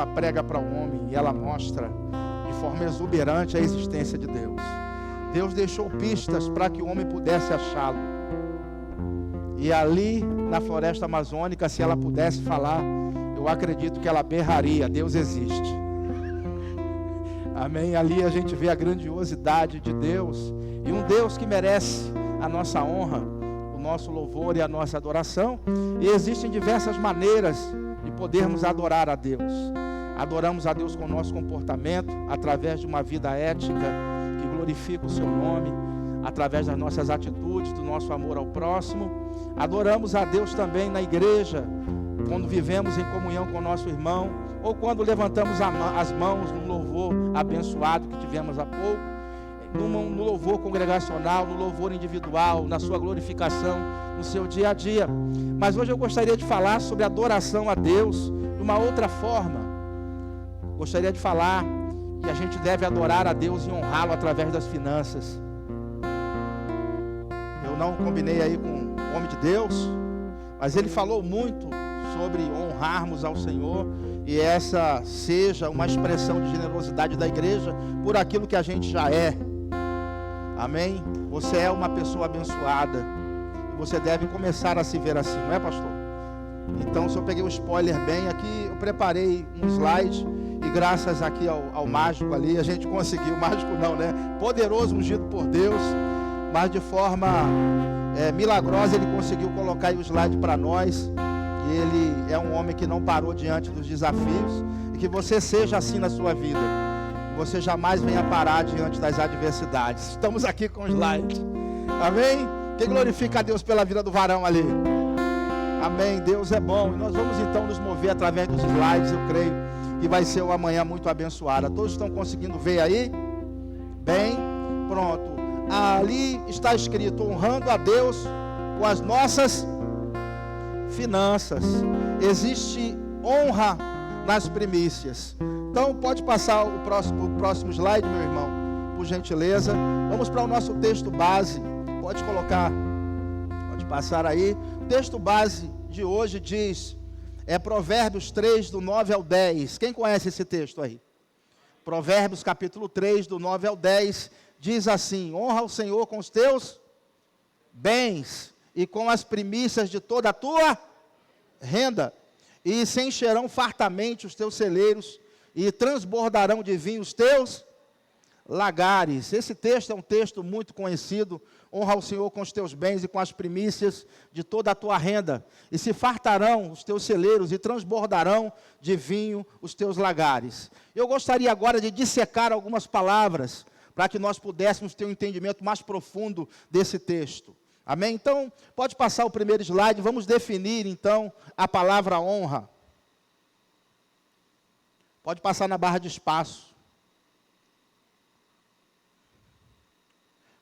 ela prega para o homem e ela mostra de forma exuberante a existência de Deus. Deus deixou pistas para que o homem pudesse achá-lo. E ali na floresta amazônica, se ela pudesse falar, eu acredito que ela berraria: Deus existe. Amém? Ali a gente vê a grandiosidade de Deus, e um Deus que merece a nossa honra, o nosso louvor e a nossa adoração. E existem diversas maneiras de podermos adorar a Deus. Adoramos a Deus com o nosso comportamento, através de uma vida ética que glorifica o seu nome, através das nossas atitudes, do nosso amor ao próximo. Adoramos a Deus também na igreja, quando vivemos em comunhão com o nosso irmão, ou quando levantamos as mãos num louvor abençoado que tivemos há pouco, no louvor congregacional, no louvor individual, na sua glorificação, no seu dia a dia. Mas hoje eu gostaria de falar sobre adoração a Deus de uma outra forma. Gostaria de falar que a gente deve adorar a Deus e honrá-lo através das finanças. Eu não combinei aí com o homem de Deus, mas ele falou muito sobre honrarmos ao Senhor, e essa seja uma expressão de generosidade da igreja por aquilo que a gente já é. Amém? Você é uma pessoa abençoada, e você deve começar a se ver assim, não é, pastor? Então, se eu peguei um spoiler bem aqui, eu preparei um slide, e graças aqui ao mágico ali, a gente conseguiu, mágico não, né? Poderoso, ungido por Deus, mas de forma milagrosa ele conseguiu colocar aí o slide para nós. E ele é um homem que não parou diante dos desafios, e que você seja assim na sua vida, que você jamais venha parar diante das adversidades. Estamos aqui com o slide, amém? Quem glorifica a Deus pela vida do varão ali? Amém, Deus é bom. E nós vamos então nos mover através dos slides. Eu creio que vai ser uma manhã muito abençoada. Todos estão conseguindo ver aí? Bem, pronto. Ali está escrito: honrando a Deus com as nossas finanças. Existe honra nas primícias. Então pode passar o próximo slide, meu irmão, por gentileza. Vamos para o nosso texto base. Pode colocar, pode passar aí. O texto base de hoje diz, Provérbios 3, do 9 ao 10. Quem conhece esse texto aí? Provérbios capítulo 3, do 9 ao 10, diz assim: honra o Senhor com os teus bens e com as primícias de toda a tua renda, e se encherão fartamente os teus celeiros, e transbordarão de vinho os teus lagares. Esse texto é um texto muito conhecido. Honra o Senhor com os teus bens e com as primícias de toda a tua renda, e se fartarão os teus celeiros, e transbordarão de vinho os teus lagares. Eu gostaria agora de dissecar algumas palavras, para que nós pudéssemos ter um entendimento mais profundo desse texto. Amém? Então, pode passar o primeiro slide. Vamos definir, então, a palavra honra. Pode passar na barra de espaço.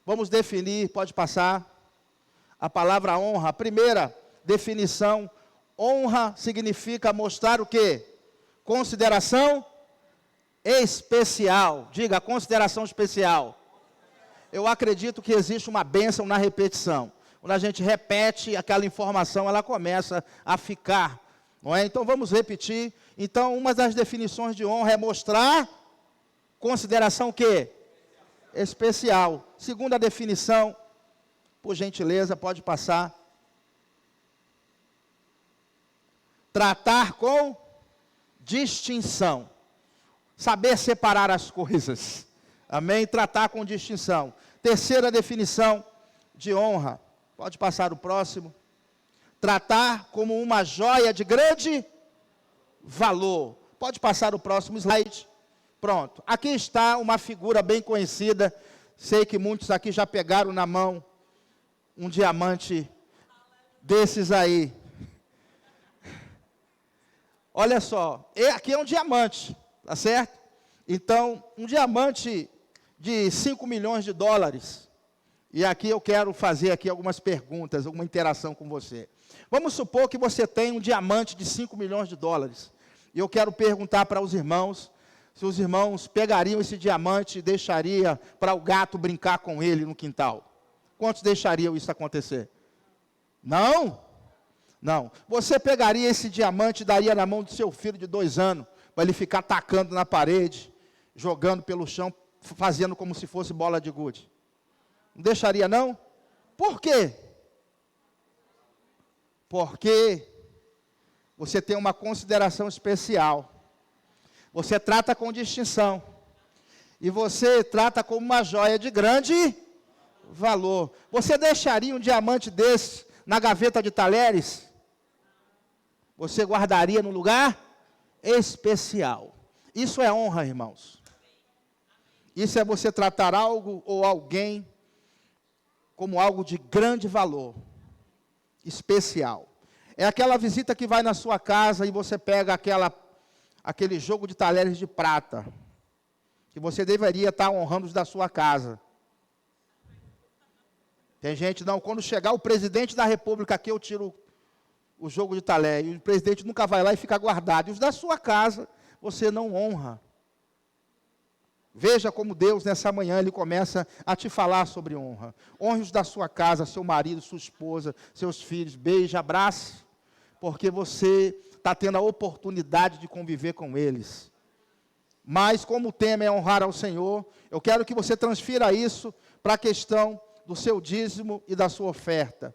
Vamos definir, pode passar, a palavra honra. A primeira definição: honra significa mostrar o quê? Consideração especial. Diga, consideração especial. Eu acredito que existe uma bênção na repetição. Quando a gente repete aquela informação, ela começa a ficar, não é? Então vamos repetir. Então, uma das definições de honra é mostrar consideração o quê? Especial. Segunda definição, por gentileza, pode passar. Tratar com distinção. Saber separar as coisas. Amém? Tratar com distinção. Terceira definição de honra. Pode passar o próximo. Tratar como uma joia de grande valor. Pode passar o próximo slide. Pronto. Aqui está uma figura bem conhecida. Sei que muitos aqui já pegaram na mão um diamante desses aí. Olha só. Aqui é um diamante. Tá certo? Então, um diamante de 5 milhões de dólares. E aqui eu quero fazer aqui algumas perguntas, alguma interação com você. Vamos supor que você tem um diamante de 5 milhões de dólares. E eu quero perguntar para os irmãos, se os irmãos pegariam esse diamante e deixariam para o gato brincar com ele no quintal. Quantos deixariam isso acontecer? Não? Não. Você pegaria esse diamante e daria na mão do seu filho de 2 anos, para ele ficar tacando na parede, jogando pelo chão, fazendo como se fosse bola de gude? Não deixaria não? Por quê? Porque você tem uma consideração especial. Você trata com distinção. E você trata como uma joia de grande valor. Você deixaria um diamante desse na gaveta de talheres? Você guardaria no lugar especial. Isso é honra, irmãos. Isso é você tratar algo ou alguém como algo de grande valor, especial. É aquela visita que vai na sua casa e você pega aquele jogo de talheres de prata, que você deveria estar honrando os da sua casa. Tem gente, não, quando chegar o presidente da república aqui, eu tiro o jogo de talher, e o presidente nunca vai lá e fica guardado. E os da sua casa, você não honra. Veja como Deus, nessa manhã, Ele começa a te falar sobre honra. Honre os da sua casa, seu marido, sua esposa, seus filhos. Beije, abrace, porque você está tendo a oportunidade de conviver com eles. Mas, como o tema é honrar ao Senhor, eu quero que você transfira isso para a questão do seu dízimo e da sua oferta.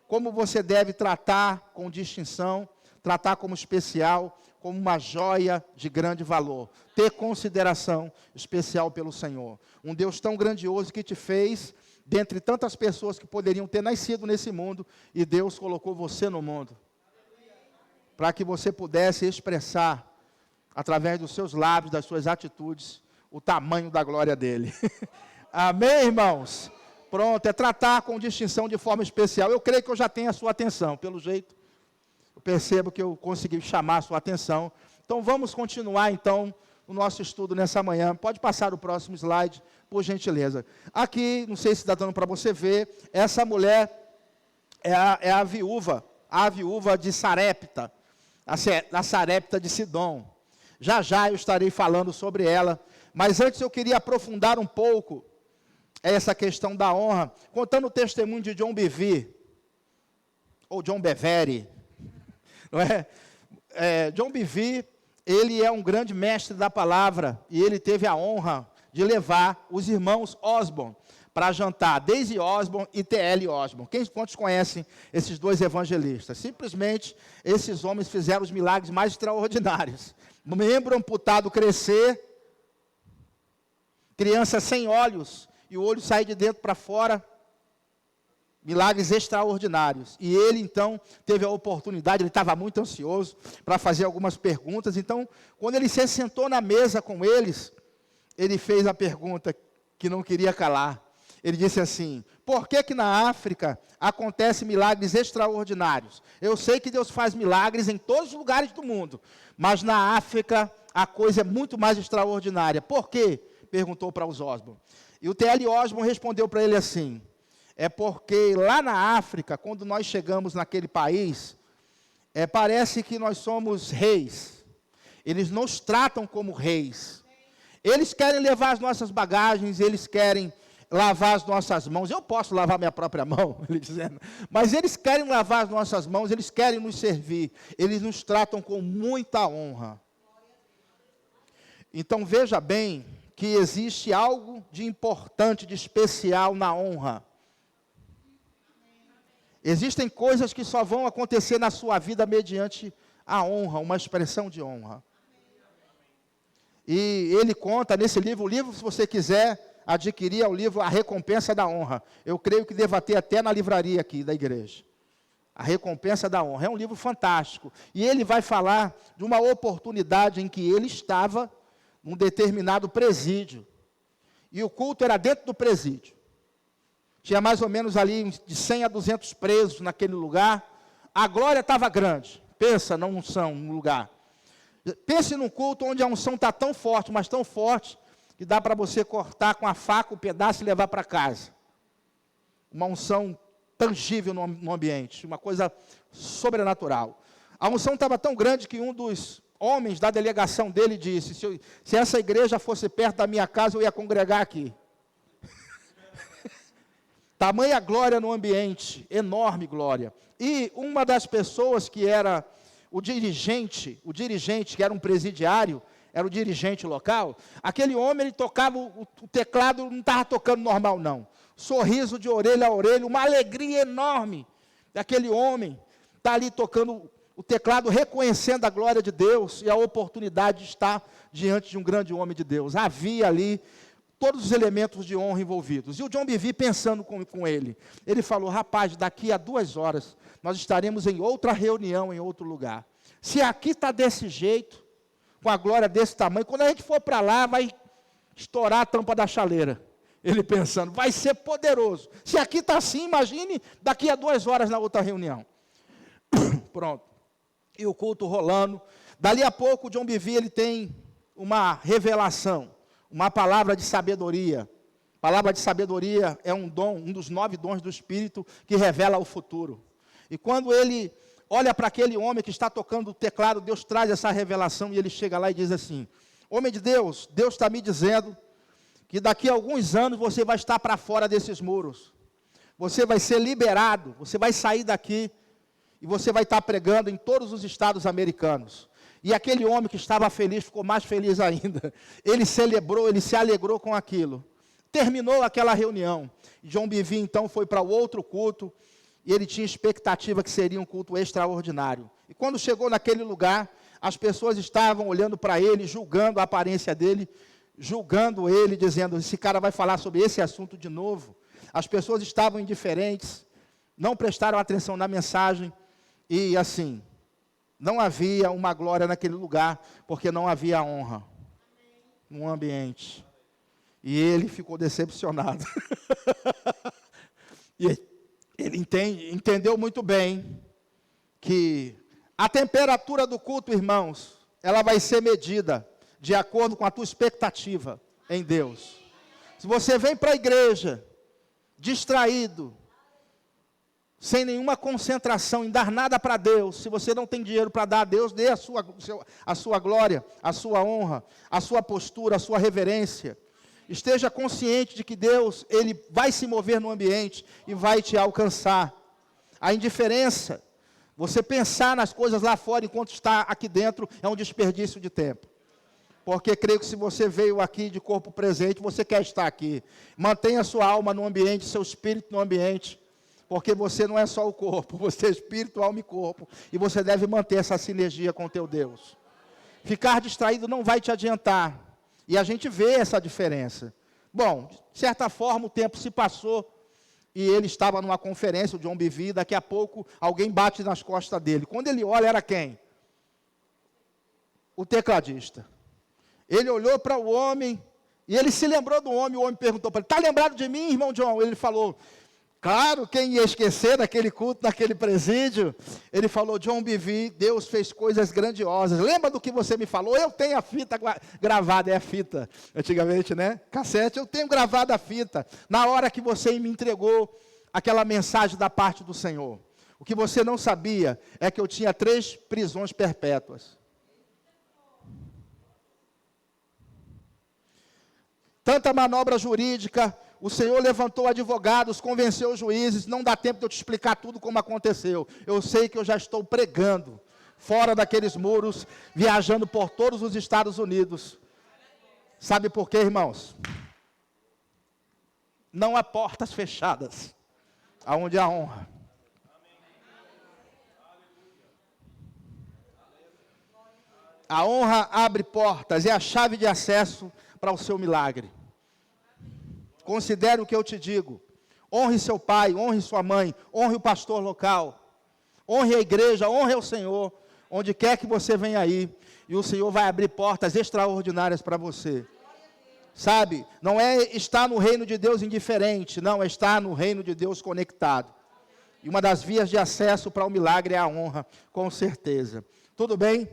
Como você deve tratar com distinção, tratar como especial, como uma joia de grande valor. Ter consideração especial pelo Senhor. Um Deus tão grandioso que te fez, dentre tantas pessoas que poderiam ter nascido nesse mundo, e Deus colocou você no mundo. Para que você pudesse expressar, através dos seus lábios, das suas atitudes, o tamanho da glória dEle. Amém, irmãos? Pronto, é tratar com distinção de forma especial. Eu creio que eu já tenho a sua atenção, pelo jeito. Eu percebo que eu consegui chamar a sua atenção. Então, vamos continuar, então, o nosso estudo nessa manhã. Pode passar o próximo slide, por gentileza. Aqui, não sei se está dando para você ver, essa mulher é a viúva de Sarepta, a Sarepta de Sidom. Já já eu estarei falando sobre ela, mas antes eu queria aprofundar um pouco essa questão da honra, contando o testemunho de John Bevere, ou John Bevere, não é? John Bevere, ele é um grande mestre da palavra, e ele teve a honra de levar os irmãos Osborne para jantar, Daisy Osborne e T.L. Osborne. Quantos conhecem esses dois evangelistas? Simplesmente, esses homens fizeram os milagres mais extraordinários. Membro amputado crescer, criança sem olhos, e o olho sair de dentro para fora, milagres extraordinários. E ele, então, teve a oportunidade, ele estava muito ansioso para fazer algumas perguntas. Então, quando ele se sentou na mesa com eles, ele fez a pergunta que não queria calar. Ele disse assim: por que na África acontecem milagres extraordinários? Eu sei que Deus faz milagres em todos os lugares do mundo, mas na África a coisa é muito mais extraordinária. Por quê? Perguntou para os Osborne. E o T.L. Osborne respondeu para ele assim: é porque lá na África, quando nós chegamos naquele país, parece que nós somos reis. Eles nos tratam como reis. Eles querem levar as nossas bagagens, eles querem lavar as nossas mãos. Eu posso lavar minha própria mão, ele dizendo, mas eles querem lavar as nossas mãos, eles querem nos servir. Eles nos tratam com muita honra. Então veja bem que existe algo de importante, de especial na honra. Existem coisas que só vão acontecer na sua vida mediante a honra, uma expressão de honra. E ele conta nesse livro, o livro, se você quiser adquirir, é o livro A Recompensa da Honra. Eu creio que deva ter até na livraria aqui da igreja. A Recompensa da Honra. É um livro fantástico. E ele vai falar de uma oportunidade em que ele estava num determinado presídio. E o culto era dentro do presídio. Tinha mais ou menos ali de 100 a 200 presos naquele lugar. A glória estava grande. Pensa na unção no lugar. Pense num culto onde a unção está tão forte, mas tão forte, que dá para você cortar com a faca o pedaço e levar para casa. Uma unção tangível no ambiente, uma coisa sobrenatural. A unção estava tão grande que um dos homens da delegação dele disse: se essa igreja fosse perto da minha casa, eu ia congregar aqui. Tamanha glória no ambiente, enorme glória. E uma das pessoas que era o dirigente, que era um presidiário, era o dirigente local, aquele homem, ele tocava o teclado, não estava tocando normal não, sorriso de orelha a orelha, uma alegria enorme, daquele homem, está ali tocando o teclado, reconhecendo a glória de Deus, e a oportunidade de estar diante de um grande homem de Deus, havia ali todos os elementos de honra envolvidos, e o John Bevere pensando com ele falou, rapaz, daqui a 2 horas, nós estaremos em outra reunião, em outro lugar, se aqui está desse jeito, com a glória desse tamanho, quando a gente for para lá, vai estourar a tampa da chaleira, ele pensando, vai ser poderoso, se aqui está assim, imagine, daqui a 2 horas na outra reunião, pronto, e o culto rolando, dali a pouco o John Bevere, ele tem uma revelação, uma palavra de sabedoria. Palavra de sabedoria é um dom, um dos 9 dons do Espírito que revela o futuro. E quando ele olha para aquele homem que está tocando o teclado, Deus traz essa revelação e ele chega lá e diz assim, homem de Deus, Deus está me dizendo que daqui a alguns anos você vai estar para fora desses muros. Você vai ser liberado, você vai sair daqui e você vai estar pregando em todos os estados americanos. E aquele homem que estava feliz, ficou mais feliz ainda. Ele celebrou, ele se alegrou com aquilo. Terminou aquela reunião. John Bevere, então, foi para o outro culto, e ele tinha expectativa que seria um culto extraordinário. E quando chegou naquele lugar, as pessoas estavam olhando para ele, julgando a aparência dele, julgando ele, dizendo, esse cara vai falar sobre esse assunto de novo. As pessoas estavam indiferentes, não prestaram atenção na mensagem, e assim, não havia uma glória naquele lugar, porque não havia honra no ambiente. E ele ficou decepcionado. E ele entendeu muito bem que a temperatura do culto, irmãos, ela vai ser medida de acordo com a tua expectativa em Deus. Se você vem para a igreja distraído, sem nenhuma concentração em dar nada para Deus, se você não tem dinheiro para dar a Deus, dê a sua glória, a sua honra, a sua postura, a sua reverência. Esteja consciente de que Deus, Ele vai se mover no ambiente e vai te alcançar. A indiferença, você pensar nas coisas lá fora enquanto está aqui dentro, é um desperdício de tempo. Porque creio que se você veio aqui de corpo presente, você quer estar aqui. Mantenha sua alma no ambiente, seu espírito no ambiente. Porque você não é só o corpo, você é espírito, alma e corpo. E você deve manter essa sinergia com o teu Deus. Ficar distraído não vai te adiantar. E a gente vê essa diferença. Bom, de certa forma o tempo se passou. E ele estava numa conferência, o John Bevere, daqui a pouco alguém bate nas costas dele. Quando ele olha, era quem? O tecladista. Ele olhou para o homem, e ele se lembrou do homem, o homem perguntou para ele, está lembrado de mim, irmão John? Ele falou, claro, quem ia esquecer daquele culto, daquele presídio? Ele falou, John Bevere, Deus fez coisas grandiosas. Lembra do que você me falou? Eu tenho a fita gravada, é a fita, antigamente, né? Cassete, eu tenho gravado a fita. Na hora que você me entregou aquela mensagem da parte do Senhor. O que você não sabia é que eu tinha 3 prisões perpétuas. Tanta manobra jurídica, o Senhor levantou advogados, convenceu os juízes, não dá tempo de eu te explicar tudo como aconteceu. Eu sei que eu já estou pregando, fora daqueles muros, viajando por todos os Estados Unidos. Sabe por quê, irmãos? Não há portas fechadas, aonde há honra. A honra abre portas, é a chave de acesso para o seu milagre. Considere o que eu te digo. Honre seu pai, honre sua mãe, honre o pastor local. Honre a igreja, honre o Senhor, onde quer que você venha aí. E o Senhor vai abrir portas extraordinárias para você. Sabe, não é estar no reino de Deus indiferente, não, é estar no reino de Deus conectado. E uma das vias de acesso para o milagre é a honra, com certeza. Tudo bem?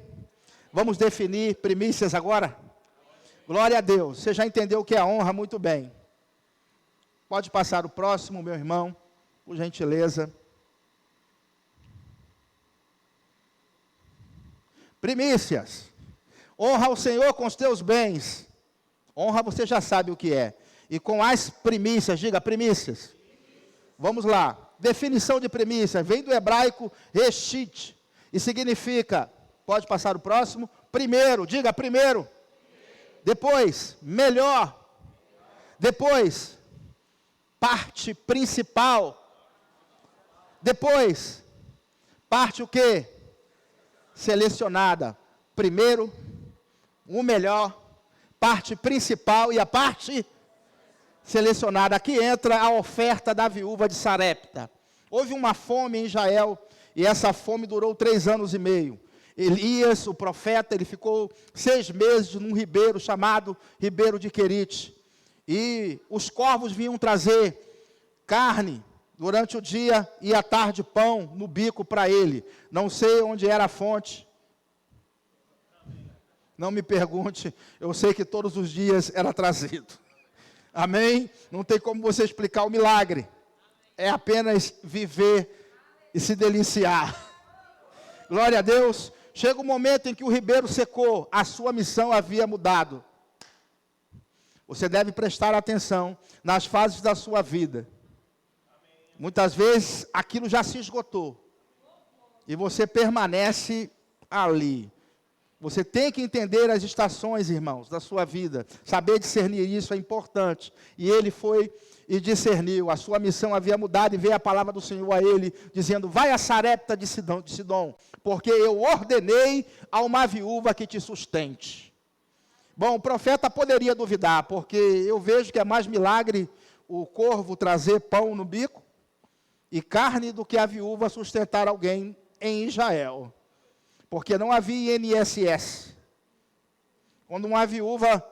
Vamos definir primícias agora? Glória a Deus, você já entendeu o que é a honra muito bem. Pode passar o próximo, meu irmão, por gentileza. Primícias. Honra o Senhor com os teus bens. Honra você já sabe o que é. E com as primícias, diga primícias. Vamos lá. Definição de primícia. Vem do hebraico reshit. E significa, pode passar o próximo, primeiro, diga primeiro. Depois, melhor. Depois, parte principal. Depois, parte o quê? Selecionada. Primeiro, o melhor, parte principal e a parte selecionada. Aqui entra a oferta da viúva de Sarepta. Houve uma fome em Israel e essa fome durou 3 anos e meio. Elias, o profeta, ele ficou 6 meses num ribeiro chamado Ribeiro de Querite. E os corvos vinham trazer carne durante o dia e à tarde pão no bico para ele. Não sei onde era a fonte. Não me pergunte, eu sei que todos os dias era trazido. Amém? Não tem como você explicar o milagre. É apenas viver e se deliciar. Glória a Deus. Chega um momento em que o ribeiro secou, a sua missão havia mudado. Você deve prestar atenção nas fases da sua vida. Muitas vezes aquilo já se esgotou. E você permanece ali. Você tem que entender as estações, irmãos, da sua vida. Saber discernir isso é importante. E ele foi e discerniu. A sua missão havia mudado e veio a palavra do Senhor a ele, dizendo, vai a Sarepta de Sidom, porque eu ordenei a uma viúva que te sustente. Bom, o profeta poderia duvidar, porque eu vejo que é mais milagre o corvo trazer pão no bico e carne do que a viúva sustentar alguém em Israel. Porque não havia INSS. Quando uma viúva,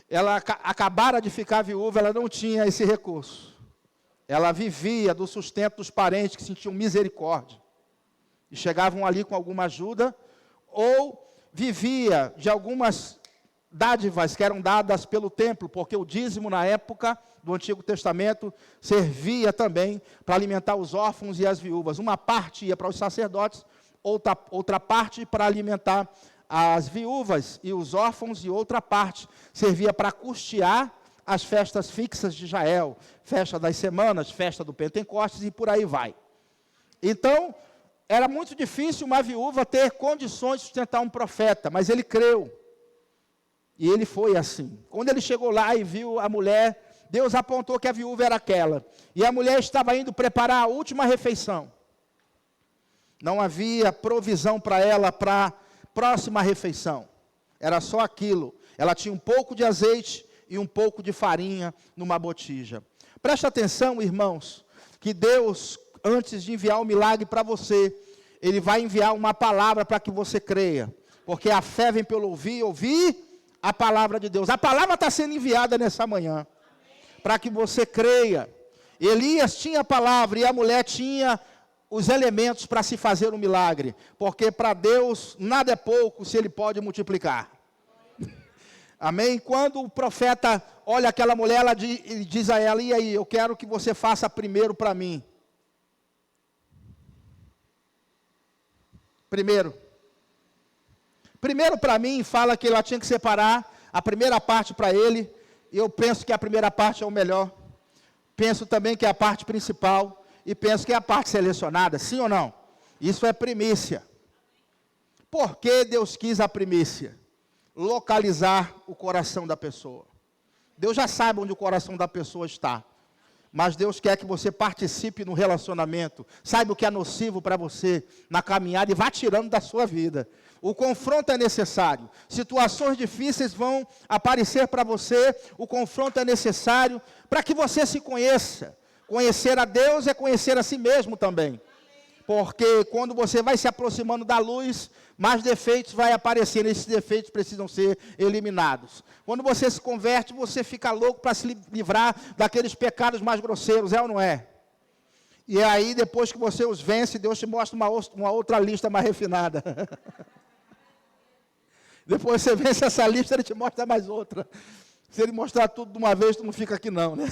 ela acabara de ficar viúva, ela não tinha esse recurso. Ela vivia do sustento dos parentes que sentiam misericórdia. E chegavam ali com alguma ajuda, ou vivia de algumas dádivas que eram dadas pelo templo, porque o dízimo na época do Antigo Testamento servia também para alimentar os órfãos e as viúvas. Uma parte ia para os sacerdotes, outra parte para alimentar as viúvas e os órfãos, e outra parte servia para custear as festas fixas de Israel, festa das semanas, festa do Pentecostes e por aí vai. Então, era muito difícil uma viúva ter condições de sustentar um profeta, mas ele creu. E ele foi assim. Quando ele chegou lá e viu a mulher, Deus apontou que a viúva era aquela. E a mulher estava indo preparar a última refeição. Não havia provisão para ela para a próxima refeição. Era só aquilo. Ela tinha um pouco de azeite e um pouco de farinha numa botija. Preste atenção, irmãos, que Deus, antes de enviar o milagre para você, Ele vai enviar uma palavra para que você creia. Porque a fé vem pelo ouvir a palavra de Deus. A palavra está sendo enviada nessa manhã, para que você creia. Elias tinha a palavra e a mulher tinha os elementos para se fazer um milagre, porque para Deus nada é pouco se Ele pode multiplicar. Amém? Quando o profeta olha aquela mulher, ele diz a ela, e aí, eu quero que você faça primeiro para mim. Primeiro para mim, fala que ela tinha que separar a primeira parte para ele, e eu penso que a primeira parte é o melhor. Penso também que é a parte principal, e penso que é a parte selecionada, sim ou não? Isso é primícia. Por que Deus quis a primícia? Localizar o coração da pessoa. Deus já sabe onde o coração da pessoa está, mas Deus quer que você participe no relacionamento, saiba o que é nocivo para você na caminhada e vá tirando da sua vida. O confronto é necessário, situações difíceis vão aparecer para você, o confronto é necessário para que você se conheça. Conhecer a Deus é conhecer a si mesmo também. Porque quando você vai se aproximando da luz, mais defeitos vai aparecer, esses defeitos precisam ser eliminados. Quando você se converte, você fica louco para se livrar daqueles pecados mais grosseiros, é ou não é? E aí, depois que você os vence, Deus te mostra uma outra lista mais refinada. Depois você vence essa lista, Ele te mostra mais outra. Se Ele mostrar tudo de uma vez, tu não fica aqui não, né?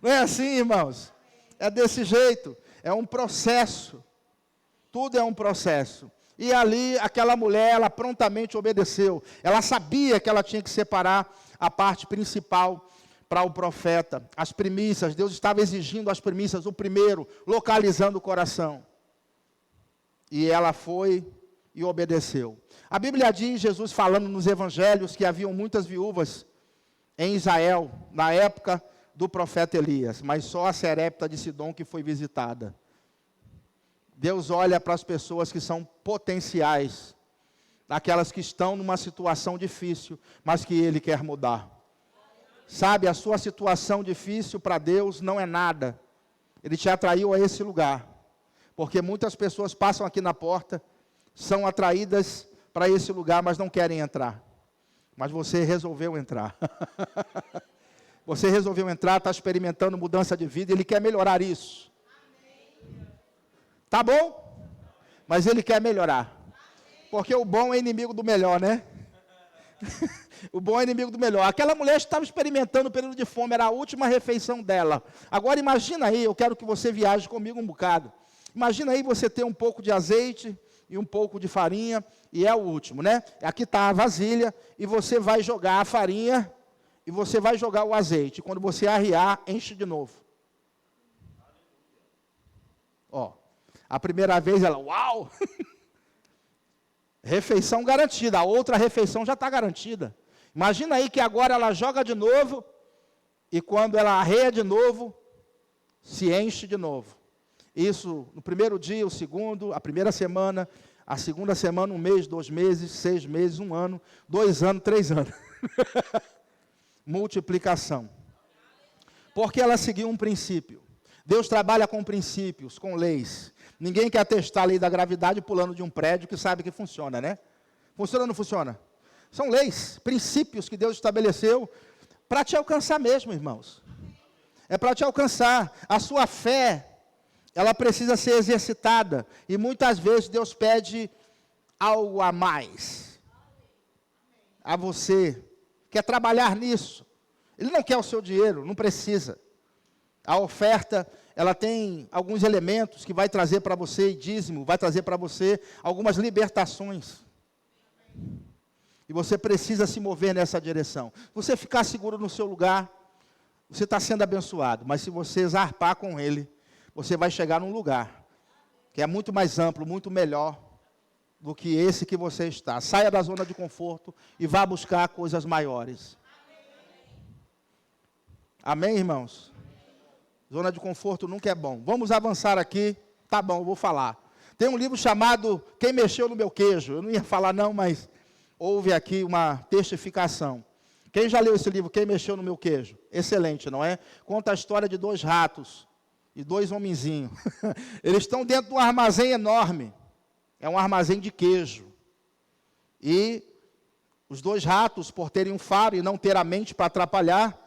Não é assim, irmãos? É desse jeito. É um processo. Tudo é um processo. E ali, aquela mulher, ela prontamente obedeceu. Ela sabia que ela tinha que separar a parte principal para o profeta. As primícias, Deus estava exigindo as primícias, o primeiro, localizando o coração. E ela foi e obedeceu. A Bíblia diz, Jesus falando nos evangelhos, que haviam muitas viúvas em Israel, na época do profeta Elias, mas só a Serepta de Sidom que foi visitada. Deus olha para as pessoas que são potenciais, aquelas que estão numa situação difícil, mas que Ele quer mudar. Sabe, a sua situação difícil para Deus não é nada. Ele te atraiu a esse lugar, porque muitas pessoas passam aqui na porta, são atraídas para esse lugar, mas não querem entrar. Mas você resolveu entrar. Você resolveu entrar, está experimentando mudança de vida, Ele quer melhorar isso. Tá bom? Mas Ele quer melhorar. Porque o bom é inimigo do melhor, né? O bom é inimigo do melhor. Aquela mulher estava experimentando o período de fome, era a última refeição dela. Agora imagina aí, eu quero que você viaje comigo um bocado. Imagina aí você ter um pouco de azeite e um pouco de farinha, e é o último, né? Aqui está a vasilha, e você vai jogar a farinha, e você vai jogar o azeite. Quando você arriar, enche de novo. Ó, a primeira vez ela, uau! Refeição garantida, a outra refeição já está garantida. Imagina aí que agora ela joga de novo, e quando ela arreia de novo, se enche de novo. Isso no primeiro dia, o segundo, a primeira semana, a segunda semana, 1 mês, 2 meses, 6 meses, 1 ano, 2 anos, 3 anos. Multiplicação. Porque ela seguiu um princípio. Deus trabalha com princípios, com leis. Ninguém quer testar a lei da gravidade pulando de um prédio que sabe que funciona, né? Funciona ou não funciona? São leis, princípios que Deus estabeleceu para te alcançar mesmo, irmãos. É para te alcançar. A sua fé, ela precisa ser exercitada. E muitas vezes Deus pede algo a mais a você. Quer trabalhar nisso. Ele não quer o seu dinheiro, não precisa. A oferta, ela tem alguns elementos que vai trazer para você, dízimo, vai trazer para você algumas libertações. E você precisa se mover nessa direção. Você ficar seguro no seu lugar, você está sendo abençoado. Mas se você zarpar com Ele, você vai chegar num lugar que é muito mais amplo, muito melhor do que esse que você está. Saia da zona de conforto e vá buscar coisas maiores. Amém, irmãos? Zona de conforto nunca é bom. Vamos avançar aqui. Tá bom, eu vou falar. Tem um livro chamado Quem Mexeu no Meu Queijo. Eu não ia falar não, mas houve aqui uma testificação. Quem já leu esse livro, Quem Mexeu no Meu Queijo? Excelente, não é? Conta a história de 2 ratos e 2 homenzinhos. Eles estão dentro de um armazém enorme. É um armazém de queijo. E os 2 ratos, por terem um faro e não ter a mente para atrapalhar,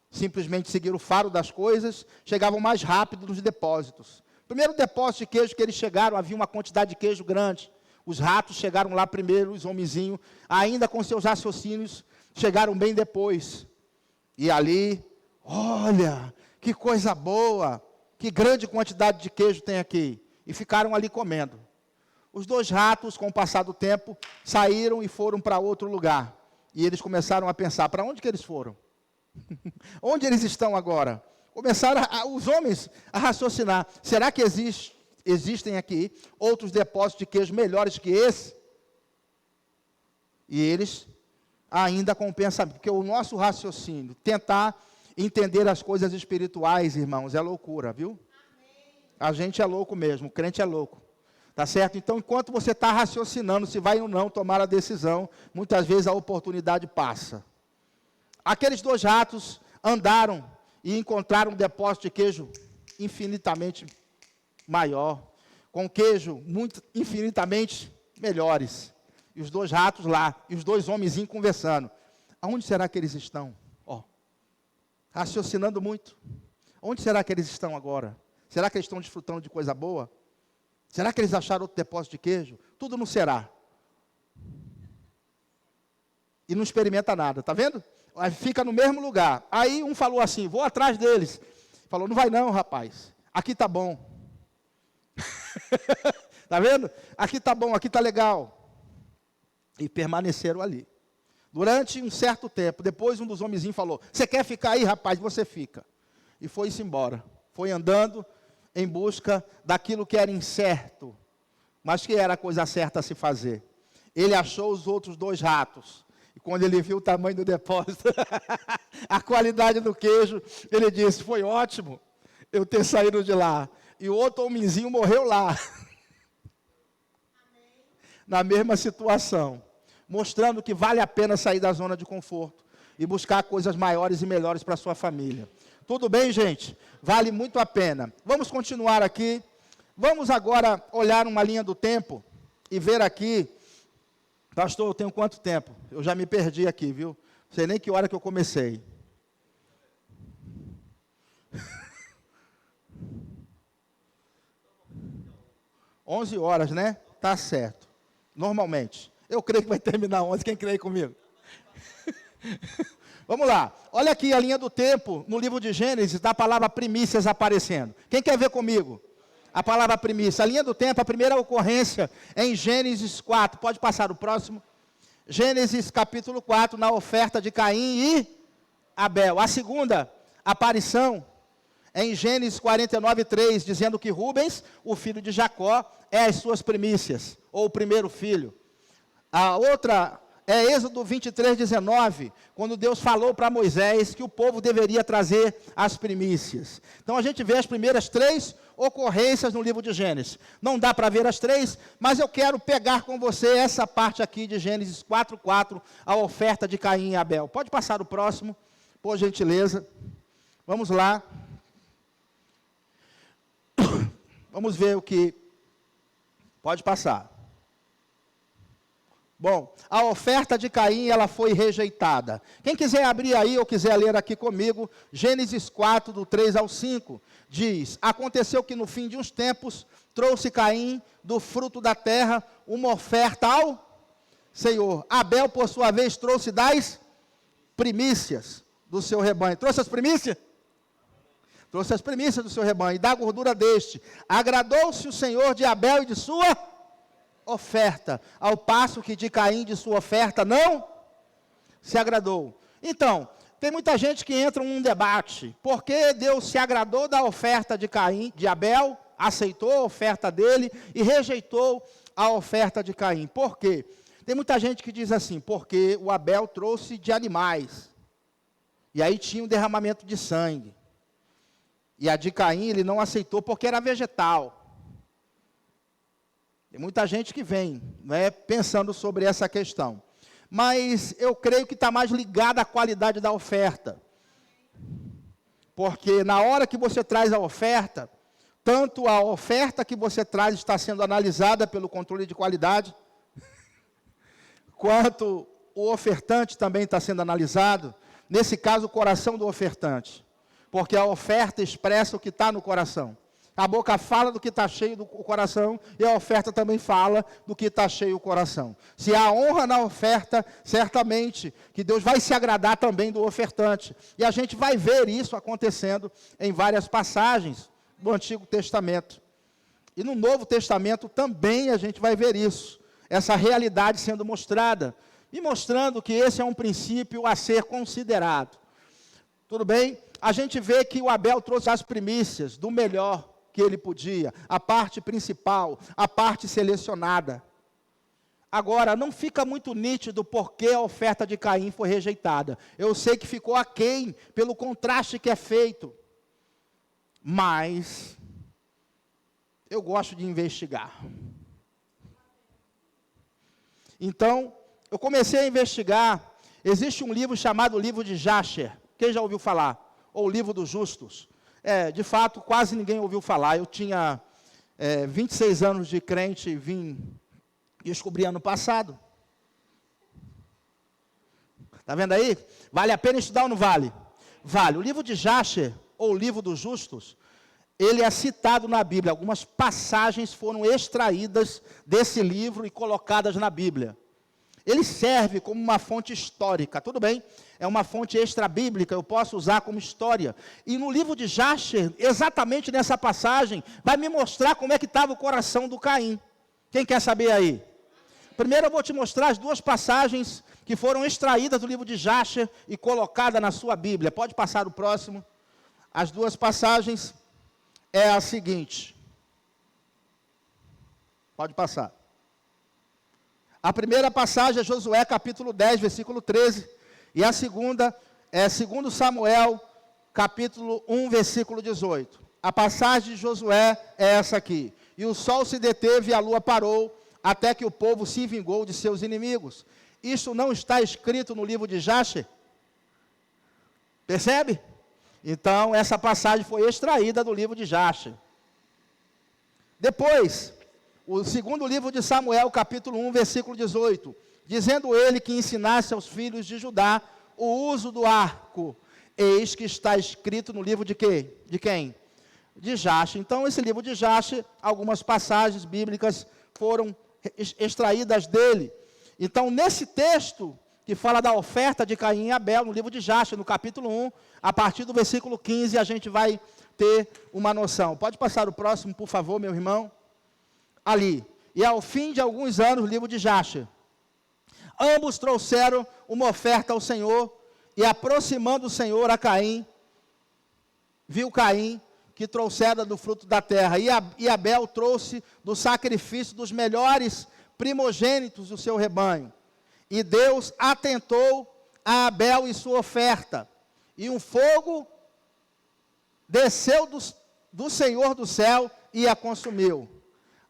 simplesmente seguir o faro das coisas, chegavam mais rápido nos depósitos. Primeiro depósito de queijo que eles chegaram, havia uma quantidade de queijo grande. Os ratos chegaram lá primeiro, os homenzinhos, ainda com seus raciocínios, chegaram bem depois. E ali, olha, que coisa boa, que grande quantidade de queijo tem aqui. E ficaram ali comendo. Os 2 ratos, com o passar do tempo, saíram e foram para outro lugar. E eles começaram a pensar, para onde que eles foram? Onde eles estão agora? Começaram os homens a raciocinar. Será que existem aqui outros depósitos de queijo melhores que esse? E eles ainda com o pensamento. Porque o nosso raciocínio, tentar entender as coisas espirituais, irmãos, é loucura, viu? A gente é louco mesmo, o crente é louco. Tá certo? Então, enquanto você está raciocinando se vai ou não tomar a decisão, muitas vezes a oportunidade passa. Aqueles 2 ratos andaram e encontraram um depósito de queijo infinitamente maior, com queijo infinitamente melhores. E os 2 ratos lá, e os 2 homenzinhos conversando. Aonde será que eles estão? Ó, raciocinando muito. Onde será que eles estão agora? Será que eles estão desfrutando de coisa boa? Será que eles acharam outro depósito de queijo? Tudo não será. E não experimenta nada, tá vendo? Aí fica no mesmo lugar. Aí um falou assim, vou atrás deles. Falou, não vai não, rapaz. Aqui tá bom. Tá vendo? Aqui tá bom, aqui tá legal. E permaneceram ali. Durante um certo tempo, depois um dos homenzinhos falou, você quer ficar aí, rapaz? Você fica. E foi-se embora. Foi andando em busca daquilo que era incerto, mas que era a coisa certa a se fazer. Ele achou os outros 2 ratos. E quando ele viu o tamanho do depósito, a qualidade do queijo, ele disse, foi ótimo eu ter saído de lá. E o outro homenzinho morreu lá. Na mesma situação. Mostrando que vale a pena sair da zona de conforto e buscar coisas maiores e melhores para a sua família. Tudo bem, gente? Vale muito a pena. Vamos continuar aqui. Vamos agora olhar uma linha do tempo e ver aqui. Pastor, eu tenho quanto tempo? Eu já me perdi aqui, viu? Não sei nem que hora que eu comecei. Onze horas, né? Tá certo. Normalmente. Eu creio que vai terminar 11. Quem crê comigo? Vamos lá. Olha aqui a linha do tempo no livro de Gênesis, da palavra primícias aparecendo. Quem quer ver comigo? A palavra primícia. A linha do tempo, a primeira ocorrência é em Gênesis 4. Pode passar o próximo. Gênesis capítulo 4, na oferta de Caim e Abel. A segunda aparição é em Gênesis 49, 3, dizendo que Rubens, o filho de Jacó, é as suas primícias, ou o primeiro filho. A outra é Êxodo 23, 19, quando Deus falou para Moisés que o povo deveria trazer as primícias. Então a gente vê as primeiras 3 ocorrências no livro de Gênesis. Não dá para ver as 3, mas eu quero pegar com você essa parte aqui de Gênesis 4:4, a oferta de Caim e Abel. Pode passar o próximo, por gentileza. Vamos lá. Vamos ver o que... Pode passar. Bom, a oferta de Caim, ela foi rejeitada. Quem quiser abrir aí, ou quiser ler aqui comigo, Gênesis 4, do 3 ao 5, diz, aconteceu que no fim de uns tempos, trouxe Caim do fruto da terra uma oferta ao Senhor. Abel, por sua vez, trouxe das primícias do seu rebanho. Trouxe as primícias? Trouxe as primícias do seu rebanho, e da gordura deste. Agradou-se o Senhor de Abel e de sua oferta, ao passo que de Caim de sua oferta não se agradou. Então, tem muita gente que entra num debate, por que Deus se agradou da oferta de Caim, de Abel, aceitou a oferta dele e rejeitou a oferta de Caim? Por quê? Tem muita gente que diz assim, porque o Abel trouxe de animais, e aí tinha um derramamento de sangue, e a de Caim ele não aceitou porque era vegetal. Tem muita gente que vem, né, pensando sobre essa questão. Mas eu creio que está mais ligado à qualidade da oferta. Porque na hora que você traz a oferta, tanto a oferta que você traz está sendo analisada pelo controle de qualidade, quanto o ofertante também está sendo analisado. Nesse caso, o coração do ofertante. Porque a oferta expressa o que está no coração. A boca fala do que está cheio do coração, e a oferta também fala do que está cheio o coração. Se há honra na oferta, certamente que Deus vai se agradar também do ofertante. E a gente vai ver isso acontecendo em várias passagens do Antigo Testamento. E no Novo Testamento também a gente vai ver isso, essa realidade sendo mostrada, e mostrando que esse é um princípio a ser considerado. Tudo bem? A gente vê que o Abel trouxe as primícias do melhor que ele podia, a parte principal, a parte selecionada. Agora, não fica muito nítido porque a oferta de Caim foi rejeitada. Eu sei que ficou aquém pelo contraste que é feito, mas eu gosto de investigar. Então, eu comecei a investigar. Existe um livro chamado Livro de Jasher. Quem já ouviu falar? Ou o Livro dos Justos. De fato, quase ninguém ouviu falar. Eu tinha 26 anos de crente e vim descobrir ano passado. Está vendo aí? Vale a pena estudar ou não vale? Vale. O livro de Jasher, ou o Livro dos Justos, ele é citado na Bíblia. Algumas passagens foram extraídas desse livro e colocadas na Bíblia. Ele serve como uma fonte histórica, tudo bem? É uma fonte extra-bíblica, eu posso usar como história. E no livro de Jasher, exatamente nessa passagem, vai me mostrar como é que estava o coração do Caim. Quem quer saber aí? Primeiro eu vou te mostrar as 2 passagens que foram extraídas do livro de Jasher e colocadas na sua Bíblia. Pode passar o próximo. As 2 passagens é a seguinte. Pode passar. A primeira passagem é Josué capítulo 10, versículo 13. E a segunda é 2 Samuel capítulo 1, versículo 18. A passagem de Josué é essa aqui. E o sol se deteve e a lua parou, até que o povo se vingou de seus inimigos. Isso não está escrito no livro de Jasher? Percebe? Então, essa passagem foi extraída do livro de Jasher. Depois, o segundo livro de Samuel, capítulo 1, versículo 18. Dizendo ele que ensinasse aos filhos de Judá o uso do arco. Eis que está escrito no livro de quê? De quem? De Jasher. Então, esse livro de Jasher, algumas passagens bíblicas foram extraídas dele. Então, nesse texto, que fala da oferta de Caim e Abel, no livro de Jasher, no capítulo 1, a partir do versículo 15, a gente vai ter uma noção. Pode passar o próximo, por favor, meu irmão? Ali. E ao fim de alguns anos, o livro de Jasher. Ambos trouxeram uma oferta ao Senhor, e aproximando o Senhor a Caim, viu Caim que trouxera do fruto da terra, e Abel trouxe do sacrifício dos melhores primogênitos do seu rebanho. E Deus atentou a Abel e sua oferta, e um fogo desceu do Senhor do céu e a consumiu.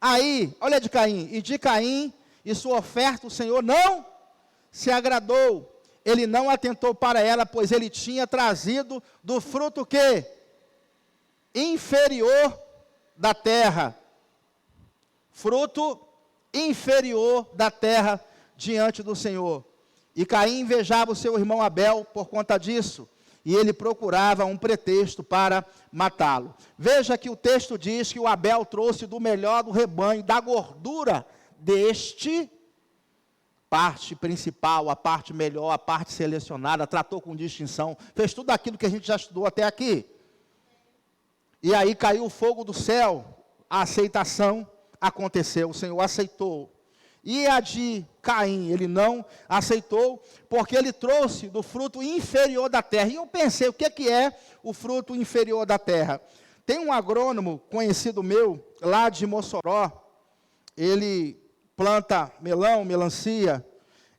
Aí, olha de Caim, e de Caim e sua oferta o Senhor não se agradou. Ele não atentou para ela, pois ele tinha trazido do fruto que? Inferior da terra. Fruto inferior da terra diante do Senhor. E Caim invejava o seu irmão Abel por conta disso, e ele procurava um pretexto para matá-lo. Veja que o texto diz que o Abel trouxe do melhor do rebanho, da gordura deste, parte principal, a parte melhor, a parte selecionada, tratou com distinção, fez tudo aquilo que a gente já estudou até aqui. E aí caiu o fogo do céu, a aceitação aconteceu, o Senhor aceitou. E a de Caim, ele não aceitou, porque ele trouxe do fruto inferior da terra. E eu pensei, o que é o fruto inferior da terra? Tem um agrônomo conhecido meu, lá de Mossoró, ele planta melão, melancia,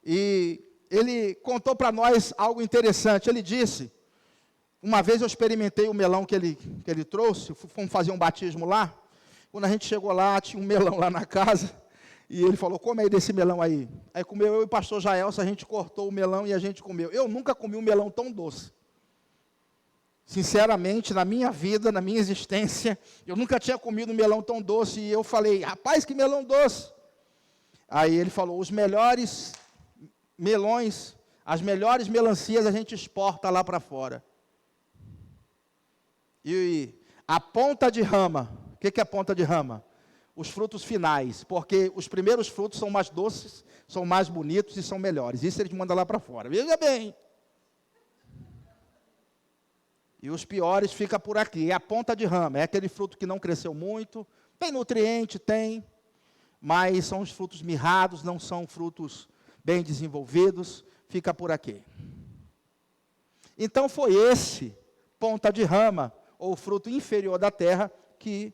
e ele contou para nós algo interessante. Ele disse, uma vez eu experimentei o melão que ele trouxe, fomos fazer um batismo lá, quando a gente chegou lá, tinha um melão lá na casa, e ele falou, come aí desse melão aí. Aí comeu eu e o pastor Jaelson, a gente cortou o melão e a gente comeu. Eu nunca comi um melão tão doce. Sinceramente, na minha vida, na minha existência, eu nunca tinha comido um melão tão doce, e eu falei, rapaz, que melão doce. Aí ele falou, os melhores melões, as melhores melancias a gente exporta lá para fora. E a ponta de rama, o que é a ponta de rama? Os frutos finais, porque os primeiros frutos são mais doces, são mais bonitos e são melhores. Isso ele manda lá para fora. Veja bem. E os piores ficam por aqui. É a ponta de rama, é aquele fruto que não cresceu muito, tem nutriente, tem, mas são os frutos mirrados, não são frutos bem desenvolvidos, fica por aqui. Então foi esse, ponta de rama, ou fruto inferior da terra, que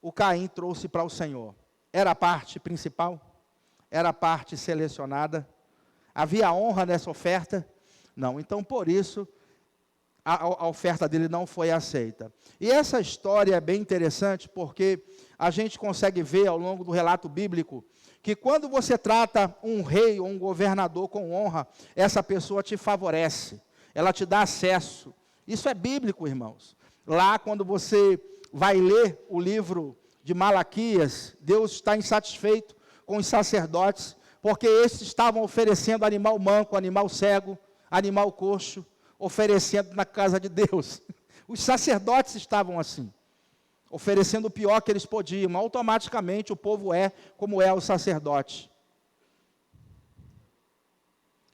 o Caim trouxe para o Senhor. Era a parte principal? Era a parte selecionada? Havia honra nessa oferta? Não. Então, por isso, a oferta dele não foi aceita. E essa história é bem interessante, porque a gente consegue ver ao longo do relato bíblico, que quando você trata um rei ou um governador com honra, essa pessoa te favorece, ela te dá acesso. Isso é bíblico, irmãos. Lá, quando você vai ler o livro de Malaquias, Deus está insatisfeito com os sacerdotes, porque esses estavam oferecendo animal manco, animal cego, animal coxo, oferecendo na casa de Deus. Os sacerdotes estavam assim, oferecendo o pior que eles podiam. Automaticamente o povo é como é o sacerdote.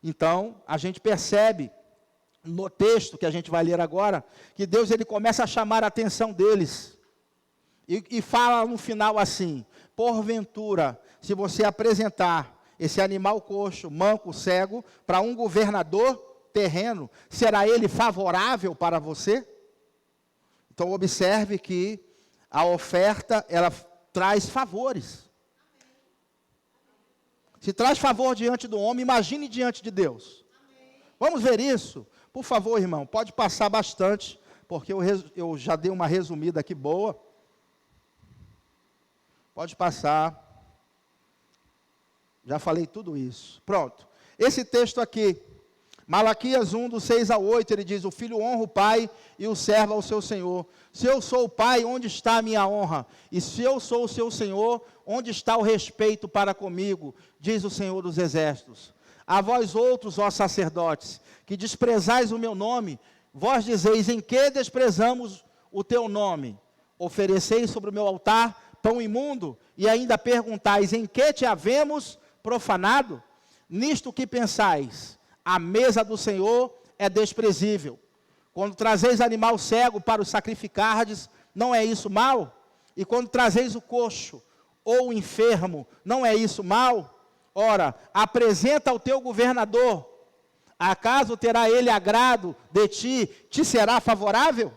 Então, a gente percebe no texto que a gente vai ler agora, que Deus ele começa a chamar a atenção deles, e fala no final assim, porventura, se você apresentar esse animal coxo, manco, cego, para um governador terreno, será ele favorável para você? Então observe que a oferta, ela traz favores, Se traz favor diante do homem, imagine diante de Deus. Vamos ver isso? Por favor, irmão, pode passar bastante, porque eu já dei uma resumida aqui boa. Pode passar. Já falei tudo isso. Pronto. Esse texto aqui, Malaquias 1, do 6 ao 8, ele diz: o filho honra o pai e o servo ao seu senhor. Se eu sou o pai, onde está a minha honra? E se eu sou o seu senhor, onde está o respeito para comigo? Diz o Senhor dos Exércitos. A vós outros, ó sacerdotes, que desprezais o meu nome, vós dizeis: em que desprezamos o teu nome? Ofereceis sobre o meu altar pão imundo, e ainda perguntais: em que te havemos profanado? Nisto que pensais: a mesa do Senhor é desprezível. Quando trazeis animal cego para o sacrificardes, não é isso mal? E quando trazeis o coxo ou o enfermo, não é isso mal? Ora, apresenta ao teu governador, acaso terá ele agrado de ti, te será favorável?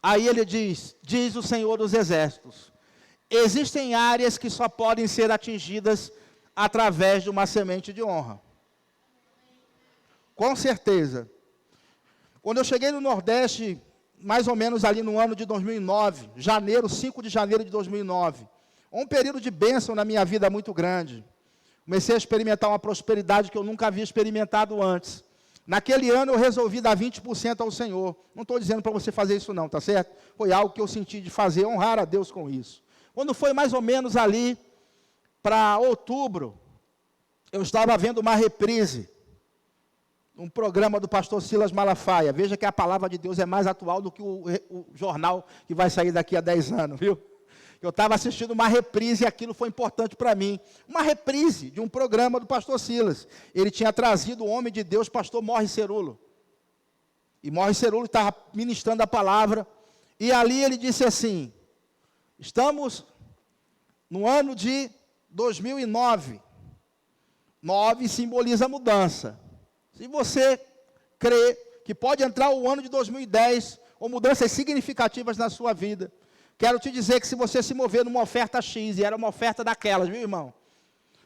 Aí ele diz o Senhor dos Exércitos: existem áreas que só podem ser atingidas através de uma semente de honra. Com certeza. Quando eu cheguei no Nordeste, mais ou menos ali no ano de 2009, 5 de janeiro de 2009, um período de bênção na minha vida muito grande. Comecei a experimentar uma prosperidade que eu nunca havia experimentado antes. Naquele ano eu resolvi dar 20% ao Senhor. Não estou dizendo para você fazer isso não, tá certo? Foi algo que eu senti de fazer, honrar a Deus com isso. Quando foi mais ou menos ali para outubro, eu estava vendo uma reprise, um programa do pastor Silas Malafaia. Veja que a palavra de Deus é mais atual do que o jornal que vai sair daqui a 10 anos, viu? Eu estava assistindo uma reprise e aquilo foi importante para mim. Uma reprise de um programa do pastor Silas. Ele tinha trazido o homem de Deus, pastor Morris Cerulo. E Morris Cerulo estava ministrando a palavra. E ali ele disse assim: estamos no ano de 2009. 9 simboliza mudança. Se você crê que pode entrar o ano de 2010 com mudanças significativas na sua vida, quero te dizer que se você se mover numa oferta X, e era uma oferta daquelas, viu, irmão?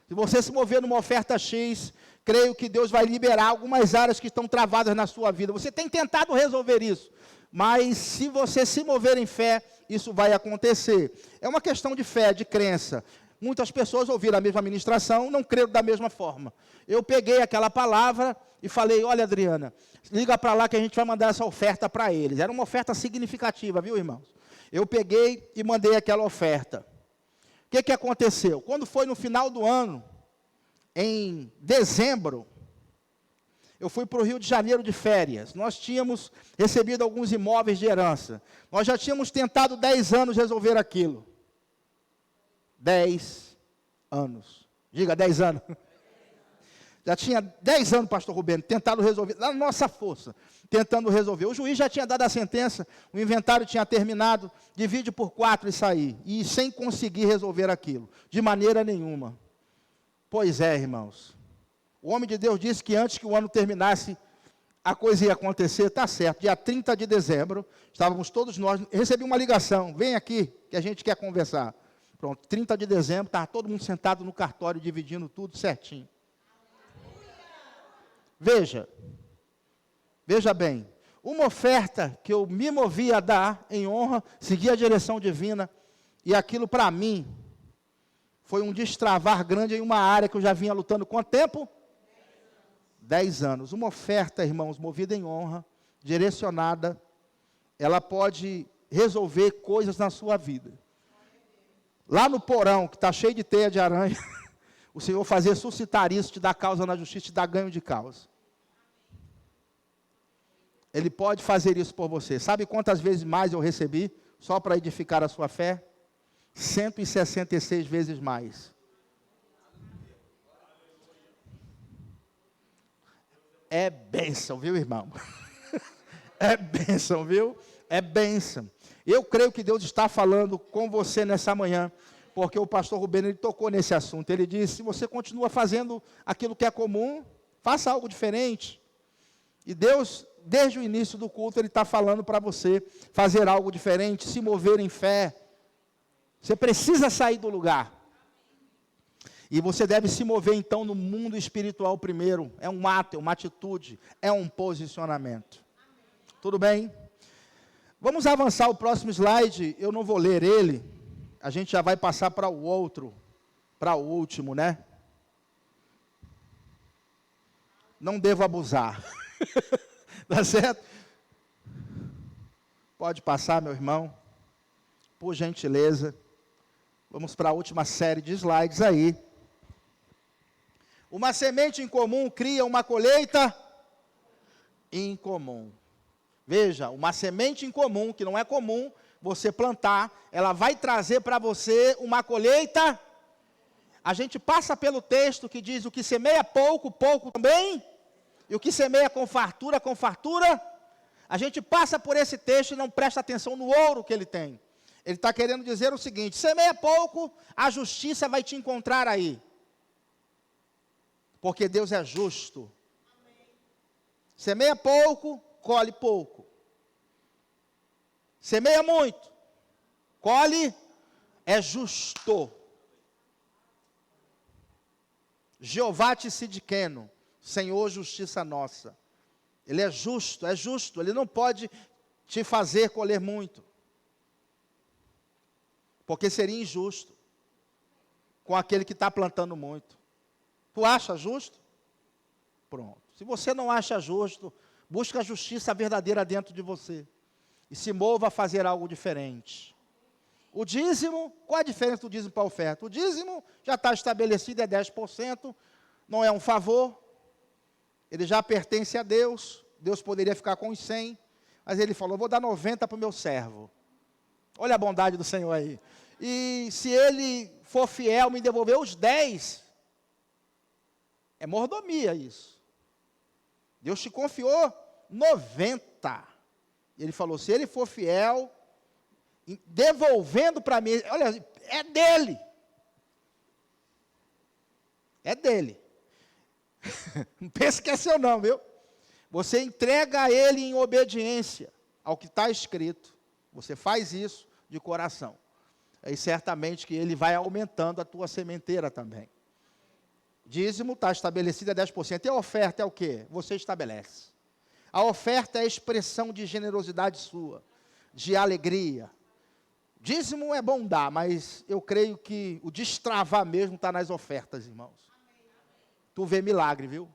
Se você se mover numa oferta X, creio que Deus vai liberar algumas áreas que estão travadas na sua vida. Você tem tentado resolver isso, mas se você se mover em fé, isso vai acontecer. É uma questão de fé, de crença. Muitas pessoas ouviram a mesma ministração, não creram da mesma forma. Eu peguei aquela palavra e falei: olha, Adriana, liga para lá que a gente vai mandar essa oferta para eles. Era uma oferta significativa, viu, irmãos? Eu peguei e mandei aquela oferta. O que aconteceu? Quando foi no final do ano, em dezembro, eu fui para o Rio de Janeiro de férias. Nós tínhamos recebido alguns imóveis de herança. Nós já tínhamos tentado 10 anos resolver aquilo. 10 anos. Diga, 10 anos. Já tinha 10 anos, pastor Rubeno, tentado resolver, na nossa força, tentando resolver. O juiz já tinha dado a sentença, o inventário tinha terminado, divide por 4 e sair. E sem conseguir resolver aquilo, de maneira nenhuma. Pois é, irmãos. O homem de Deus disse que antes que o ano terminasse, a coisa ia acontecer, está certo. Dia 30 de dezembro, estávamos todos nós, recebi uma ligação: vem aqui, que a gente quer conversar. Pronto, 30 de dezembro, estava todo mundo sentado no cartório, dividindo tudo certinho. Veja bem, uma oferta que eu me movi a dar em honra, segui a direção divina, e aquilo para mim foi um destravar grande em uma área que eu já vinha lutando. Quanto tempo? 10 anos. Uma oferta, irmãos, movida em honra, direcionada, ela pode resolver coisas na sua vida. Lá no porão, que está cheio de teia de aranha, o Senhor fazer suscitar isso, te dar causa na justiça, te dar ganho de causa. Ele pode fazer isso por você. Sabe quantas vezes mais eu recebi, só para edificar a sua fé? 166 vezes mais. É bênção, viu, irmão? É bênção, viu? É bênção. Eu creio que Deus está falando com você nessa manhã, porque o pastor Rubeno, ele tocou nesse assunto. Ele disse: se você continua fazendo aquilo que é comum, faça algo diferente. E Deus, desde o início do culto, Ele está falando para você fazer algo diferente, se mover em fé. Você precisa sair do lugar. E você deve se mover então no mundo espiritual primeiro. É um ato, é uma atitude, é um posicionamento. Tudo bem? Vamos avançar o próximo slide. Eu não vou ler ele. A gente já vai passar para o outro, para o último, né? Não devo abusar. Tá certo? Pode passar, meu irmão. Por gentileza. Vamos para a última série de slides aí. Uma semente em comum cria uma colheita incomum. Veja, uma semente em comum, que não é comum você plantar, ela vai trazer para você uma colheita. A gente passa pelo texto que diz: o que semeia pouco, pouco também. E o que semeia com fartura, com fartura. A gente passa por esse texto e não presta atenção no ouro que ele tem. Ele está querendo dizer o seguinte: semeia pouco, a justiça vai te encontrar aí. Porque Deus é justo. Semeia pouco, colhe pouco. Semeia muito, colhe, é justo. Jeová Tsidkenu, Senhor, justiça nossa. Ele é justo, ele não pode te fazer colher muito. Porque seria injusto com aquele que está plantando muito. Tu acha justo? Pronto. Se você não acha justo, busca a justiça verdadeira dentro de você. E se mova a fazer algo diferente. O dízimo, qual a diferença do dízimo para a oferta? O dízimo já está estabelecido, é 10%, não é um favor, ele já pertence a Deus, Deus poderia ficar com os 100, mas ele falou: vou dar 90 para o meu servo. Olha a bondade do Senhor aí. E se ele for fiel, me devolver os 10, é mordomia isso. Deus te confiou 90. Ele falou: se ele for fiel, devolvendo para mim, olha, é dele. É dele. Não pense que é seu não, viu? Você entrega a ele em obediência ao que está escrito. Você faz isso de coração. Aí certamente que ele vai aumentando a tua sementeira também. Dízimo está estabelecido a 10%. E a oferta é o quê? Você estabelece. A oferta é a expressão de generosidade sua, de alegria. Dízimo é bom dar, mas eu creio que o destravar mesmo está nas ofertas, irmãos. Tu vê milagre, viu?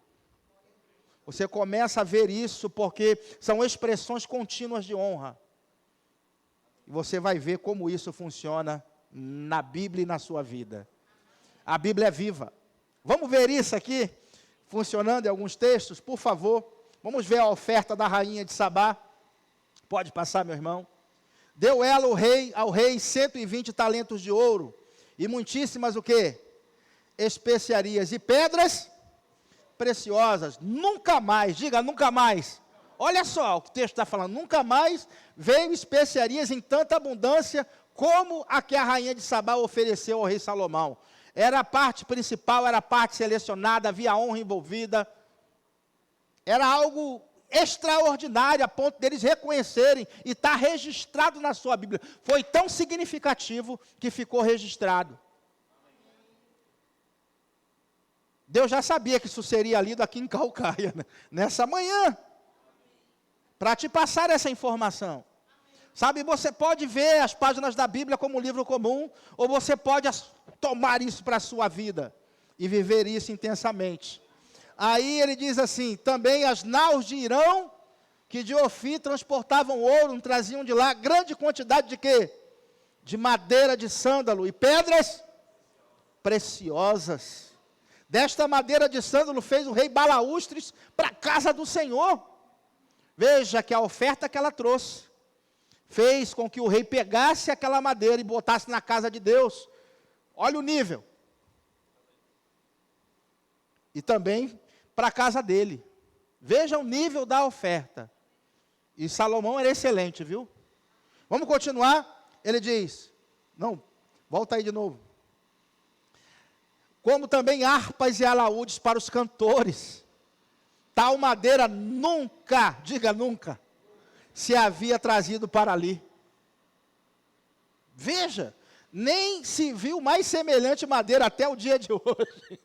Você começa a ver isso porque são expressões contínuas de honra. E você vai ver como isso funciona na Bíblia e na sua vida. A Bíblia é viva. Vamos ver isso aqui, funcionando em alguns textos, por favor. Vamos ver a oferta da rainha de Sabá. Pode passar, meu irmão. Deu ela ao rei 120 talentos de ouro. E muitíssimas o quê? Especiarias e pedras preciosas. Nunca mais, diga nunca mais. Olha só o que o texto está falando. Nunca mais veio especiarias em tanta abundância como a que a rainha de Sabá ofereceu ao rei Salomão. Era a parte principal, era a parte selecionada, havia honra envolvida. Era algo extraordinário, a ponto deles reconhecerem, e está registrado na sua Bíblia. Foi tão significativo que ficou registrado. Deus já sabia que isso seria lido aqui em Caucaia, né? Nessa manhã, para te passar essa informação. Sabe, você pode ver as páginas da Bíblia como um livro comum, ou você pode tomar isso para a sua vida, e viver isso intensamente. Aí ele diz assim: também as naus de Irão, que de Ofir transportavam ouro, traziam de lá grande quantidade de quê? De madeira de sândalo e pedras preciosas. Desta madeira de sândalo fez o rei balaústres para a casa do Senhor. Veja que a oferta que ela trouxe fez com que o rei pegasse aquela madeira e botasse na casa de Deus. Olha o nível. E também para a casa dele. Veja o nível da oferta. E Salomão era excelente, viu? Vamos continuar? Ele diz, não, volta aí de novo. Como também harpas e alaúdes para os cantores. Tal madeira nunca, diga nunca, se havia trazido para ali. Veja, Nem se viu mais semelhante madeira até o dia de hoje.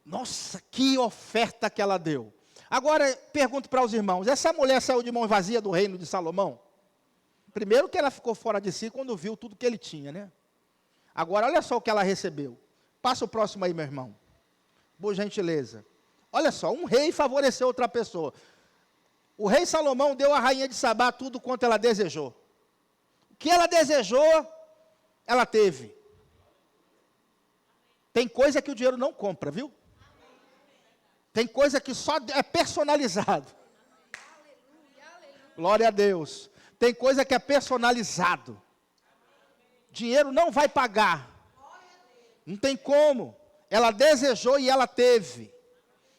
Nossa, que oferta que ela deu. Agora, pergunto para os irmãos, essa mulher saiu de mão vazia do reino de Salomão? Primeiro que ela ficou fora de si quando viu tudo que ele tinha, né? Agora, olha só o que ela recebeu. Passa o próximo aí, meu irmão. Por gentileza. Olha só, um rei favoreceu outra pessoa. O rei Salomão deu à rainha de Sabá tudo quanto ela desejou. O que ela desejou, ela teve. Tem coisa que o dinheiro não compra, viu? Tem coisa que só é personalizado. Glória a Deus. Tem coisa que é personalizado. Dinheiro não vai pagar. Não tem como. Ela desejou e ela teve.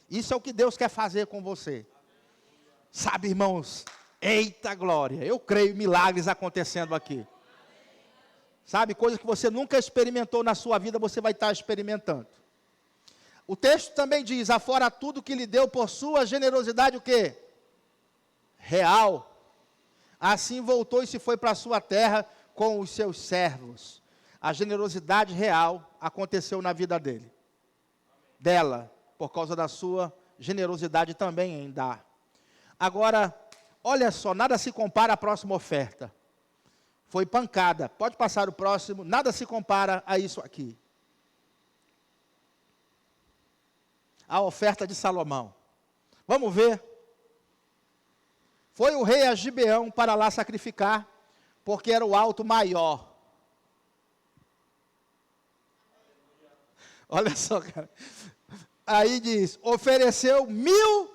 Isso é o que Deus quer fazer com você. Sabe, irmãos? Eita glória. Eu creio em milagres acontecendo aqui. Sabe, coisas que você nunca experimentou na sua vida, você vai estar experimentando. O texto também diz, afora tudo que lhe deu por sua generosidade, o quê? Real. Assim voltou e se foi para a sua terra com os seus servos. A generosidade real aconteceu na vida dela, por causa da sua generosidade também em dar. Agora, olha só, nada se compara à próxima oferta. Foi pancada. Pode passar o próximo, nada se compara a isso aqui. A oferta de Salomão. Vamos ver. Foi o rei a Gibeão para lá sacrificar, porque era o alto maior. Olha só, cara. Aí diz, ofereceu 1000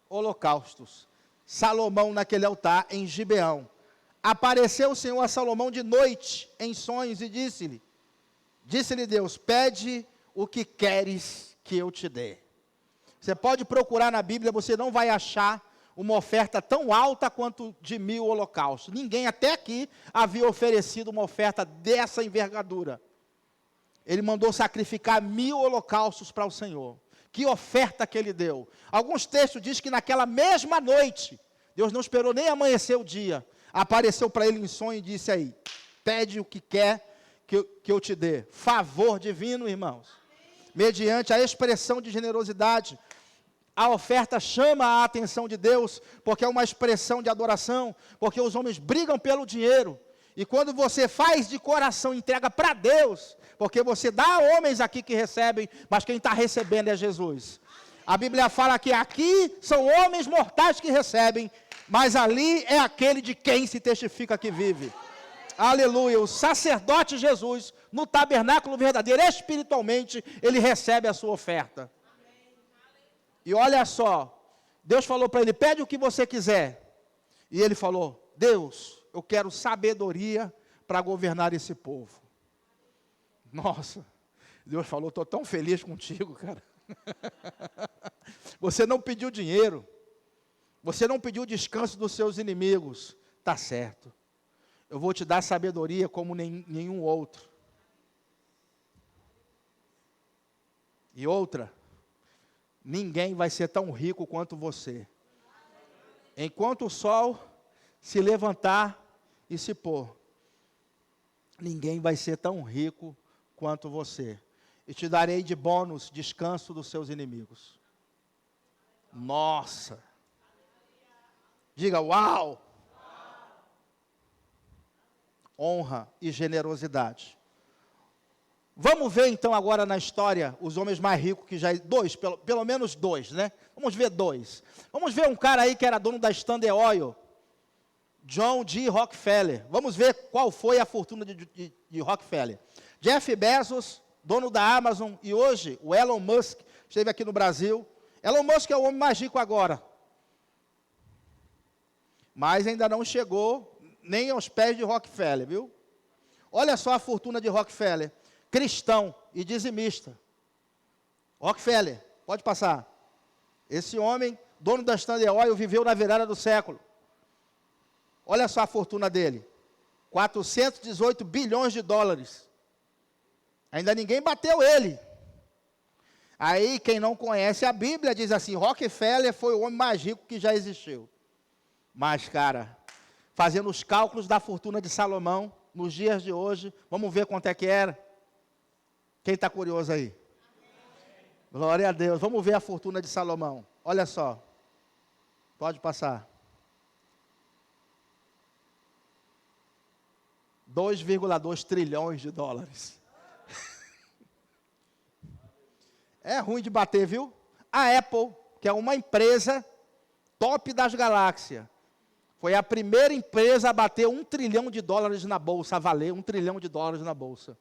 holocaustos. Salomão naquele altar em Gibeão. Apareceu o Senhor a Salomão de noite, em sonhos, e disse-lhe Deus, pede o que queres que eu te dê. Você pode procurar na Bíblia, você não vai achar uma oferta tão alta quanto de 1000 holocaustos. Ninguém até aqui havia oferecido uma oferta dessa envergadura. Ele mandou sacrificar 1000 holocaustos para o Senhor. Que oferta que ele deu. Alguns textos dizem que naquela mesma noite, Deus não esperou nem amanhecer o dia, apareceu para ele em sonho e disse aí, pede o que quer que eu te dê. Favor divino, irmãos. Mediante a expressão de generosidade, a oferta chama a atenção de Deus, porque é uma expressão de adoração, porque os homens brigam pelo dinheiro, e quando você faz de coração, entrega para Deus, porque você dá a homens aqui que recebem, mas quem está recebendo é Jesus. A Bíblia fala que aqui são homens mortais que recebem, mas ali é aquele de quem se testifica que vive. Aleluia, o sacerdote Jesus, no tabernáculo verdadeiro, espiritualmente, ele recebe a sua oferta. E olha só, Deus falou para ele, pede o que você quiser. E ele falou, Deus, eu quero sabedoria para governar esse povo. Nossa, Deus falou, estou tão feliz contigo, cara. Você não pediu dinheiro, você não pediu descanso dos seus inimigos, está certo. Eu vou te dar sabedoria como nenhum outro. E outra, ninguém vai ser tão rico quanto você. Enquanto o sol se levantar e se pôr, ninguém vai ser tão rico quanto você. E te darei de bônus descanso dos seus inimigos. Nossa! Diga, uau! Honra e generosidade. Vamos ver então agora na história os homens mais ricos que já... pelo menos dois, né? Vamos ver dois. Vamos ver um cara aí que era dono da Standard Oil, John D. Rockefeller. Vamos ver qual foi a fortuna de Rockefeller. Jeff Bezos, dono da Amazon, e hoje o Elon Musk esteve aqui no Brasil. Elon Musk é o homem mais rico agora. Mas ainda não chegou nem aos pés de Rockefeller, viu? Olha só a fortuna de Rockefeller. Cristão e dizimista. Rockefeller, pode passar. Esse homem, dono da Standard Oil, viveu na virada do século. Olha só a fortuna dele. 418 bilhões de dólares. Ainda ninguém bateu ele. Aí, quem não conhece a Bíblia, diz assim, Rockefeller foi o homem mais rico que já existiu. Mas, cara, fazendo os cálculos da fortuna de Salomão, nos dias de hoje. Vamos ver quanto é que era. Quem está curioso aí? Glória a Deus. Vamos ver a fortuna de Salomão. Olha só. Pode passar. 2,2 trilhões de dólares. É ruim de bater, viu? A Apple, que é uma empresa top das galáxias, foi a primeira empresa a bater $1 trilhão na bolsa, a valer $1 trilhão na bolsa.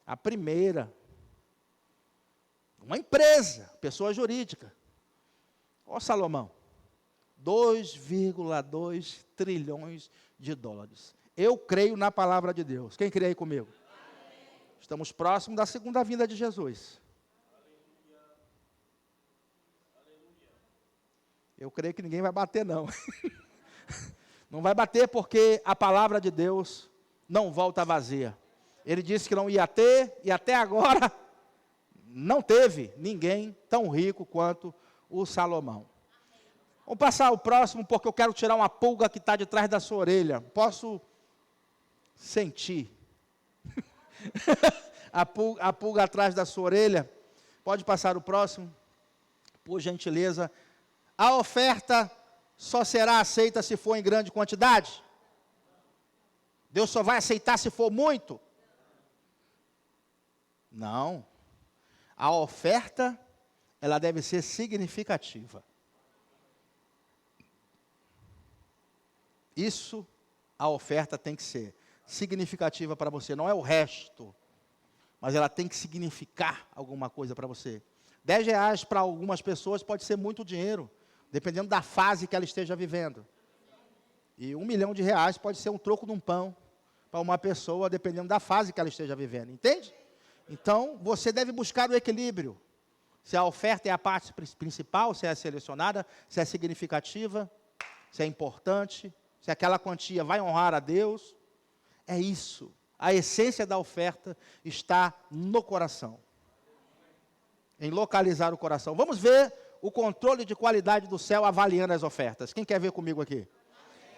A primeira. Uma empresa, pessoa jurídica. Ó Salomão, 2,2 trilhões de dólares. Eu creio na palavra de Deus. Quem crê aí comigo? Amém. Estamos próximos da segunda vinda de Jesus. Eu creio que ninguém vai bater, não. Não vai bater porque a palavra de Deus não volta vazia. Ele disse que não ia ter, e até agora não teve ninguém tão rico quanto o Salomão. Vamos passar o próximo, porque eu quero tirar uma pulga que está de trás da sua orelha. Posso sentir a pulga atrás da sua orelha? Pode passar o próximo, por gentileza. A oferta só será aceita se for em grande quantidade? Deus só vai aceitar se for muito? Não. A oferta, ela deve ser significativa. Isso, a oferta tem que ser significativa para você. Não é o resto, mas ela tem que significar alguma coisa para você. R$10 para algumas pessoas pode ser muito dinheiro, dependendo da fase que ela esteja vivendo. E R$1 milhão pode ser um troco de um pão para uma pessoa, dependendo da fase que ela esteja vivendo. Entende? Então, você deve buscar o equilíbrio. Se a oferta é a parte principal, se é selecionada, se é significativa, se é importante, se aquela quantia vai honrar a Deus. É isso. A essência da oferta está no coração. Em localizar o coração. Vamos ver o controle de qualidade do céu avaliando as ofertas. Quem quer ver comigo aqui?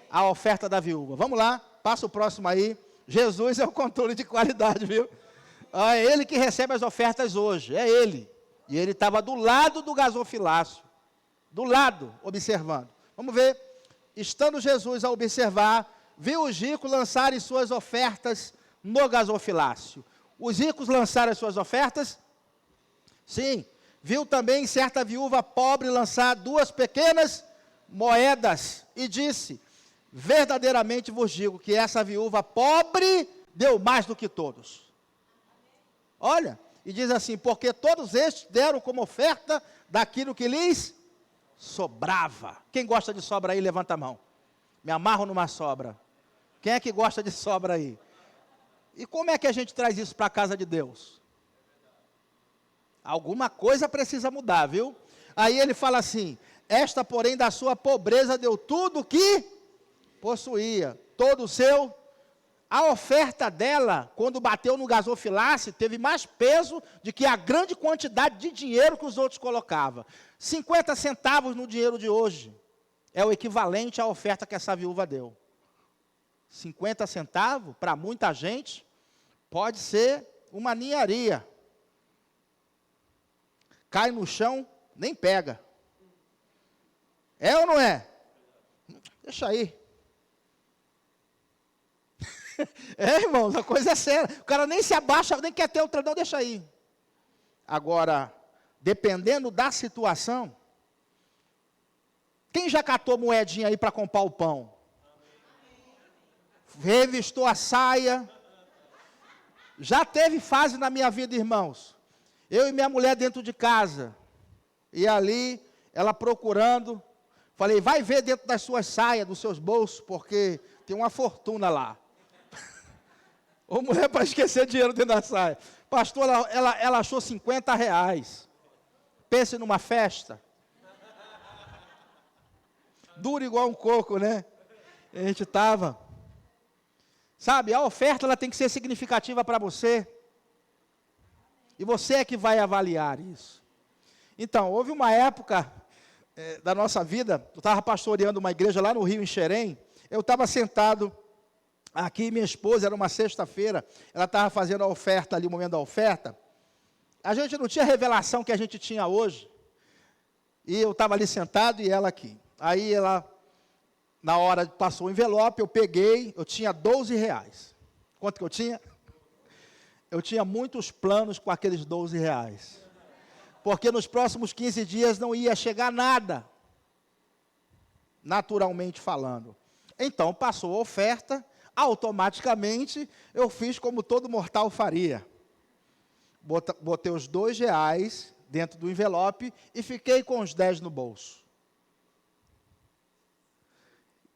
A oferta da viúva. Vamos lá, passa o próximo aí. Jesus é o controle de qualidade, viu? É ele que recebe as ofertas hoje, é ele. E ele estava do lado do gasofilácio. Do lado, observando. Vamos ver. Estando Jesus a observar, viu os ricos lançarem suas ofertas no gasofilácio. Os ricos lançaram as suas ofertas? Sim. Viu também certa viúva pobre lançar 2 pequenas moedas e disse: verdadeiramente vos digo que essa viúva pobre deu mais do que todos. Olha, e diz assim: porque todos estes deram como oferta daquilo que lhes sobrava. Quem gosta de sobra aí, levanta a mão. Me amarro numa sobra. Quem é que gosta de sobra aí? E como é que a gente traz isso para a casa de Deus? Alguma coisa precisa mudar, viu? Aí ele fala assim: esta, porém, da sua pobreza deu tudo o que possuía, todo o seu. A oferta dela, quando bateu no gasofilácio, teve mais peso do que a grande quantidade de dinheiro que os outros colocavam. 50 centavos no dinheiro de hoje é o equivalente à oferta que essa viúva deu. 50 centavos, para muita gente, pode ser uma ninharia. Cai no chão, nem pega. É ou não é? Deixa aí. É, irmãos, a coisa é séria. O cara nem se abaixa, nem quer ter outra, não, deixa aí. Agora, dependendo da situação, quem já catou moedinha aí para comprar o pão? Revistou a saia. Já teve fase na minha vida, irmãos. Eu e minha mulher dentro de casa. E ali, ela procurando. Falei, vai ver dentro das suas saias, dos seus bolsos, porque tem uma fortuna lá. Ô mulher para esquecer dinheiro dentro da saia. Pastor, ela achou R$50. Pense numa festa. Duro igual um coco, né? A gente estava. Sabe, a oferta ela tem que ser significativa para você. E você é que vai avaliar isso. Então, houve uma época da nossa vida, eu estava pastoreando uma igreja lá no Rio, em Xerém. Eu estava sentado Aqui minha esposa, era uma sexta-feira, ela estava fazendo a oferta ali, o momento da oferta. A gente não tinha a revelação que a gente tinha hoje. E eu estava ali sentado e ela aqui. Aí ela, na hora, passou o envelope, eu peguei, eu tinha R$12. Quanto que eu tinha? Eu tinha muitos planos com aqueles R$12. Porque nos próximos 15 dias não ia chegar nada. Naturalmente falando. Então, passou a oferta, automaticamente eu fiz como todo mortal faria. Botei os R$2 dentro do envelope e fiquei com os 10 no bolso.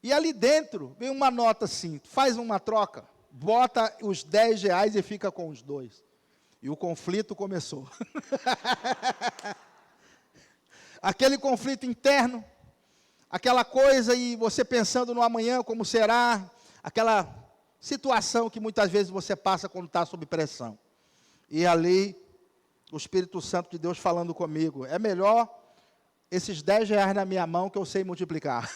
E ali dentro veio uma nota assim, faz uma troca, bota os R$10 e fica com os 2. E o conflito começou. Aquele conflito interno, aquela coisa e você pensando no amanhã, como será, aquela situação que muitas vezes você passa quando está sob pressão. E ali, o Espírito Santo de Deus falando comigo, é melhor esses R$10 na minha mão que eu sei multiplicar.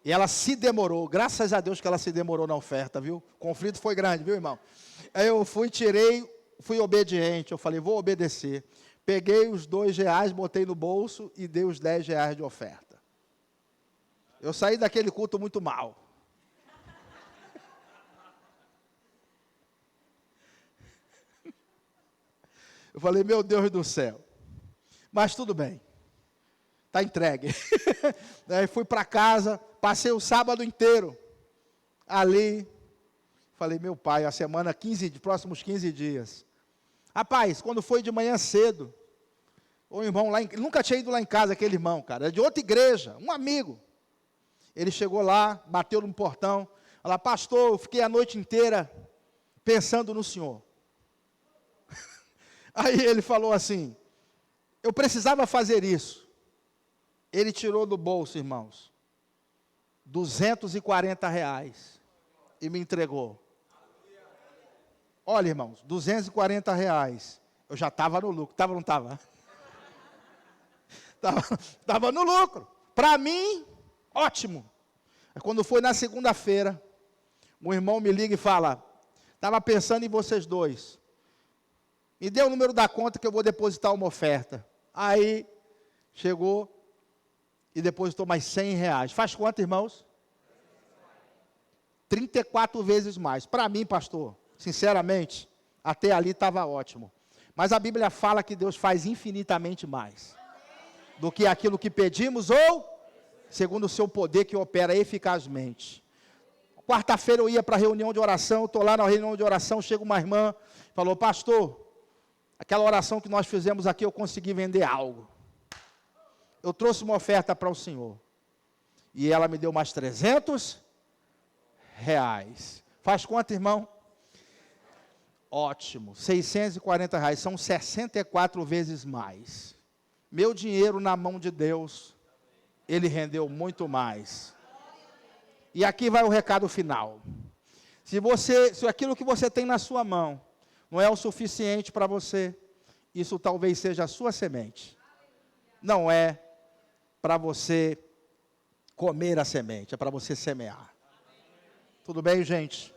E ela se demorou, graças a Deus que ela se demorou na oferta, viu? O conflito foi grande, viu, irmão? Aí eu fui obediente, eu falei, vou obedecer. Peguei os R$2, botei no bolso e dei os R$10 de oferta. Eu saí daquele culto muito mal. Eu falei, meu Deus do céu. Mas tudo bem. Está entregue. Aí fui para casa, passei o sábado inteiro ali. Falei, meu pai, a semana, próximos 15 dias. Rapaz, quando foi de manhã cedo, o irmão lá, nunca tinha ido lá em casa, aquele irmão, cara, de outra igreja, um amigo. Ele chegou lá, bateu no portão, falou, pastor, eu fiquei a noite inteira pensando no senhor. Aí ele falou assim, eu precisava fazer isso. Ele tirou do bolso, irmãos, R$240 e me entregou. Olha, irmãos, R$240. Eu já estava no lucro. Estava ou não estava? Estava no lucro. Para mim, ótimo. Quando foi na segunda-feira, o irmão me liga e fala, estava pensando em vocês dois. Me dê o número da conta que eu vou depositar uma oferta. Aí, chegou e depositou mais R$100. Faz quanto, irmãos? 34 vezes mais. Para mim, pastor, sinceramente, até ali estava ótimo. Mas a Bíblia fala que Deus faz infinitamente mais do que aquilo que pedimos ou segundo o seu poder que opera eficazmente. Quarta-feira eu ia para a reunião de oração, estou lá na reunião de oração, chega uma irmã, falou, pastor, aquela oração que nós fizemos aqui, eu consegui vender algo. Eu trouxe uma oferta para o senhor. E ela me deu mais R$300. Faz quanto, irmão? Ótimo, R$640, são 64 vezes mais. Meu dinheiro na mão de Deus, ele rendeu muito mais. E aqui vai o recado final. Se aquilo que você tem na sua mão não é o suficiente para você, isso talvez seja a sua semente. Não é para você comer a semente, é para você semear. Tudo bem, gente?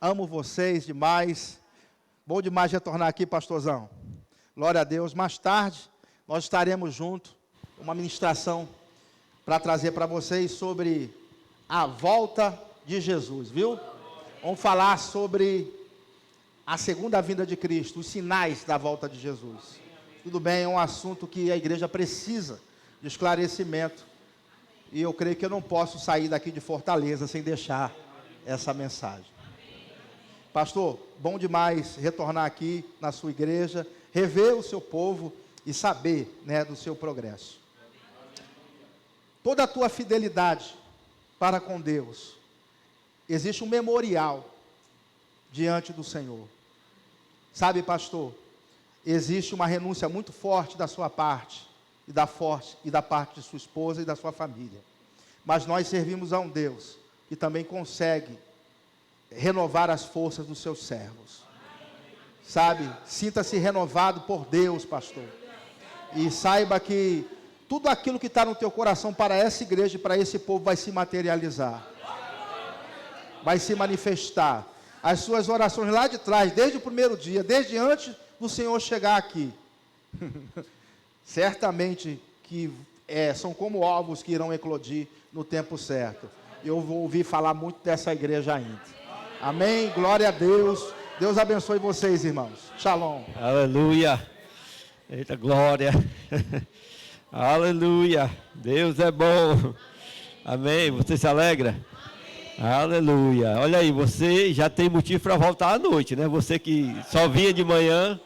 Amo vocês demais. Bom demais retornar aqui, pastorzão. Glória a Deus. Mais tarde, nós estaremos juntos, uma ministração para trazer para vocês sobre a volta de Jesus, viu? Vamos falar sobre a segunda vinda de Cristo, os sinais da volta de Jesus. Tudo bem, é um assunto que a igreja precisa de esclarecimento. E eu creio que eu não posso sair daqui de Fortaleza sem deixar essa mensagem. Pastor, bom demais retornar aqui na sua igreja, rever o seu povo e saber, né, do seu progresso. Toda a tua fidelidade para com Deus, existe um memorial diante do Senhor. Sabe, pastor, existe uma renúncia muito forte da sua parte, e da parte de sua esposa e da sua família. Mas nós servimos a um Deus que também consegue renovar as forças dos seus servos. Sabe, sinta-se renovado por Deus, pastor. E saiba que tudo aquilo que está no teu coração para essa igreja e para esse povo vai se materializar. vai se manifestar. As suas orações lá de trás, desde o primeiro dia, desde antes do Senhor chegar aqui, certamente que são como ovos que irão eclodir no tempo certo. Eu vou ouvir falar muito dessa igreja ainda. Amém? Glória a Deus. Deus abençoe vocês, irmãos. Shalom. Aleluia. Eita glória. Aleluia. Deus é bom. Amém. Você se alegra? Amém. Aleluia. Olha aí, você já tem motivo para voltar à noite, né? Você que só vinha de manhã,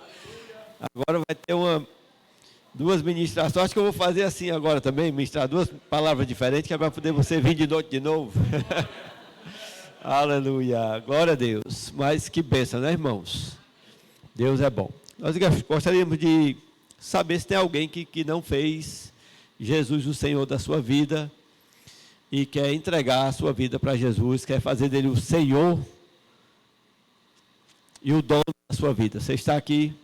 agora vai ter duas ministrações. Acho que eu vou fazer assim agora também, ministrar duas palavras diferentes, que é para poder você vir de noite de novo. Aleluia. Glória a Deus. Mas que bênção, né, irmãos? Deus é bom. Nós gostaríamos de saber se tem alguém que não fez Jesus o Senhor da sua vida e quer entregar a sua vida para Jesus, quer fazer dele o Senhor e o dono da sua vida. Você está aqui,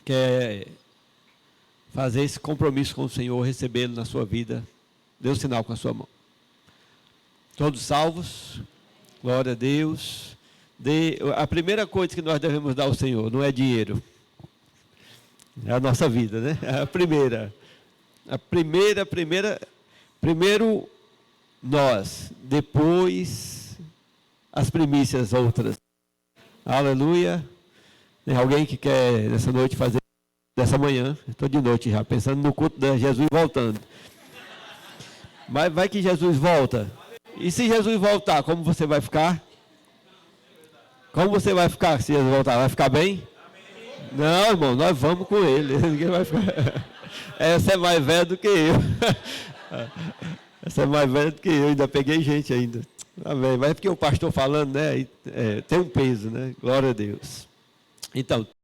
quer fazer esse compromisso com o Senhor, recebê-lo na sua vida, dê um sinal com a sua mão. Todos salvos? Glória a Deus. A primeira coisa que nós devemos dar ao Senhor não é dinheiro, é a nossa vida, né? Primeiro nós, depois as primícias outras. Aleluia. Tem alguém que quer nessa noite fazer, dessa manhã, estou de noite já, pensando no culto de Jesus voltando. Mas vai que Jesus volta. E se Jesus voltar, como você vai ficar? Como você vai ficar se Jesus voltar? Vai ficar bem? Não, irmão, nós vamos com ele. Ninguém vai ficar. Essa é mais velha do que eu. Essa é mais velha do que eu, ainda peguei gente ainda. Amém. Mas é porque o pastor falando, né? Tem um peso, né? Glória a Deus. Então,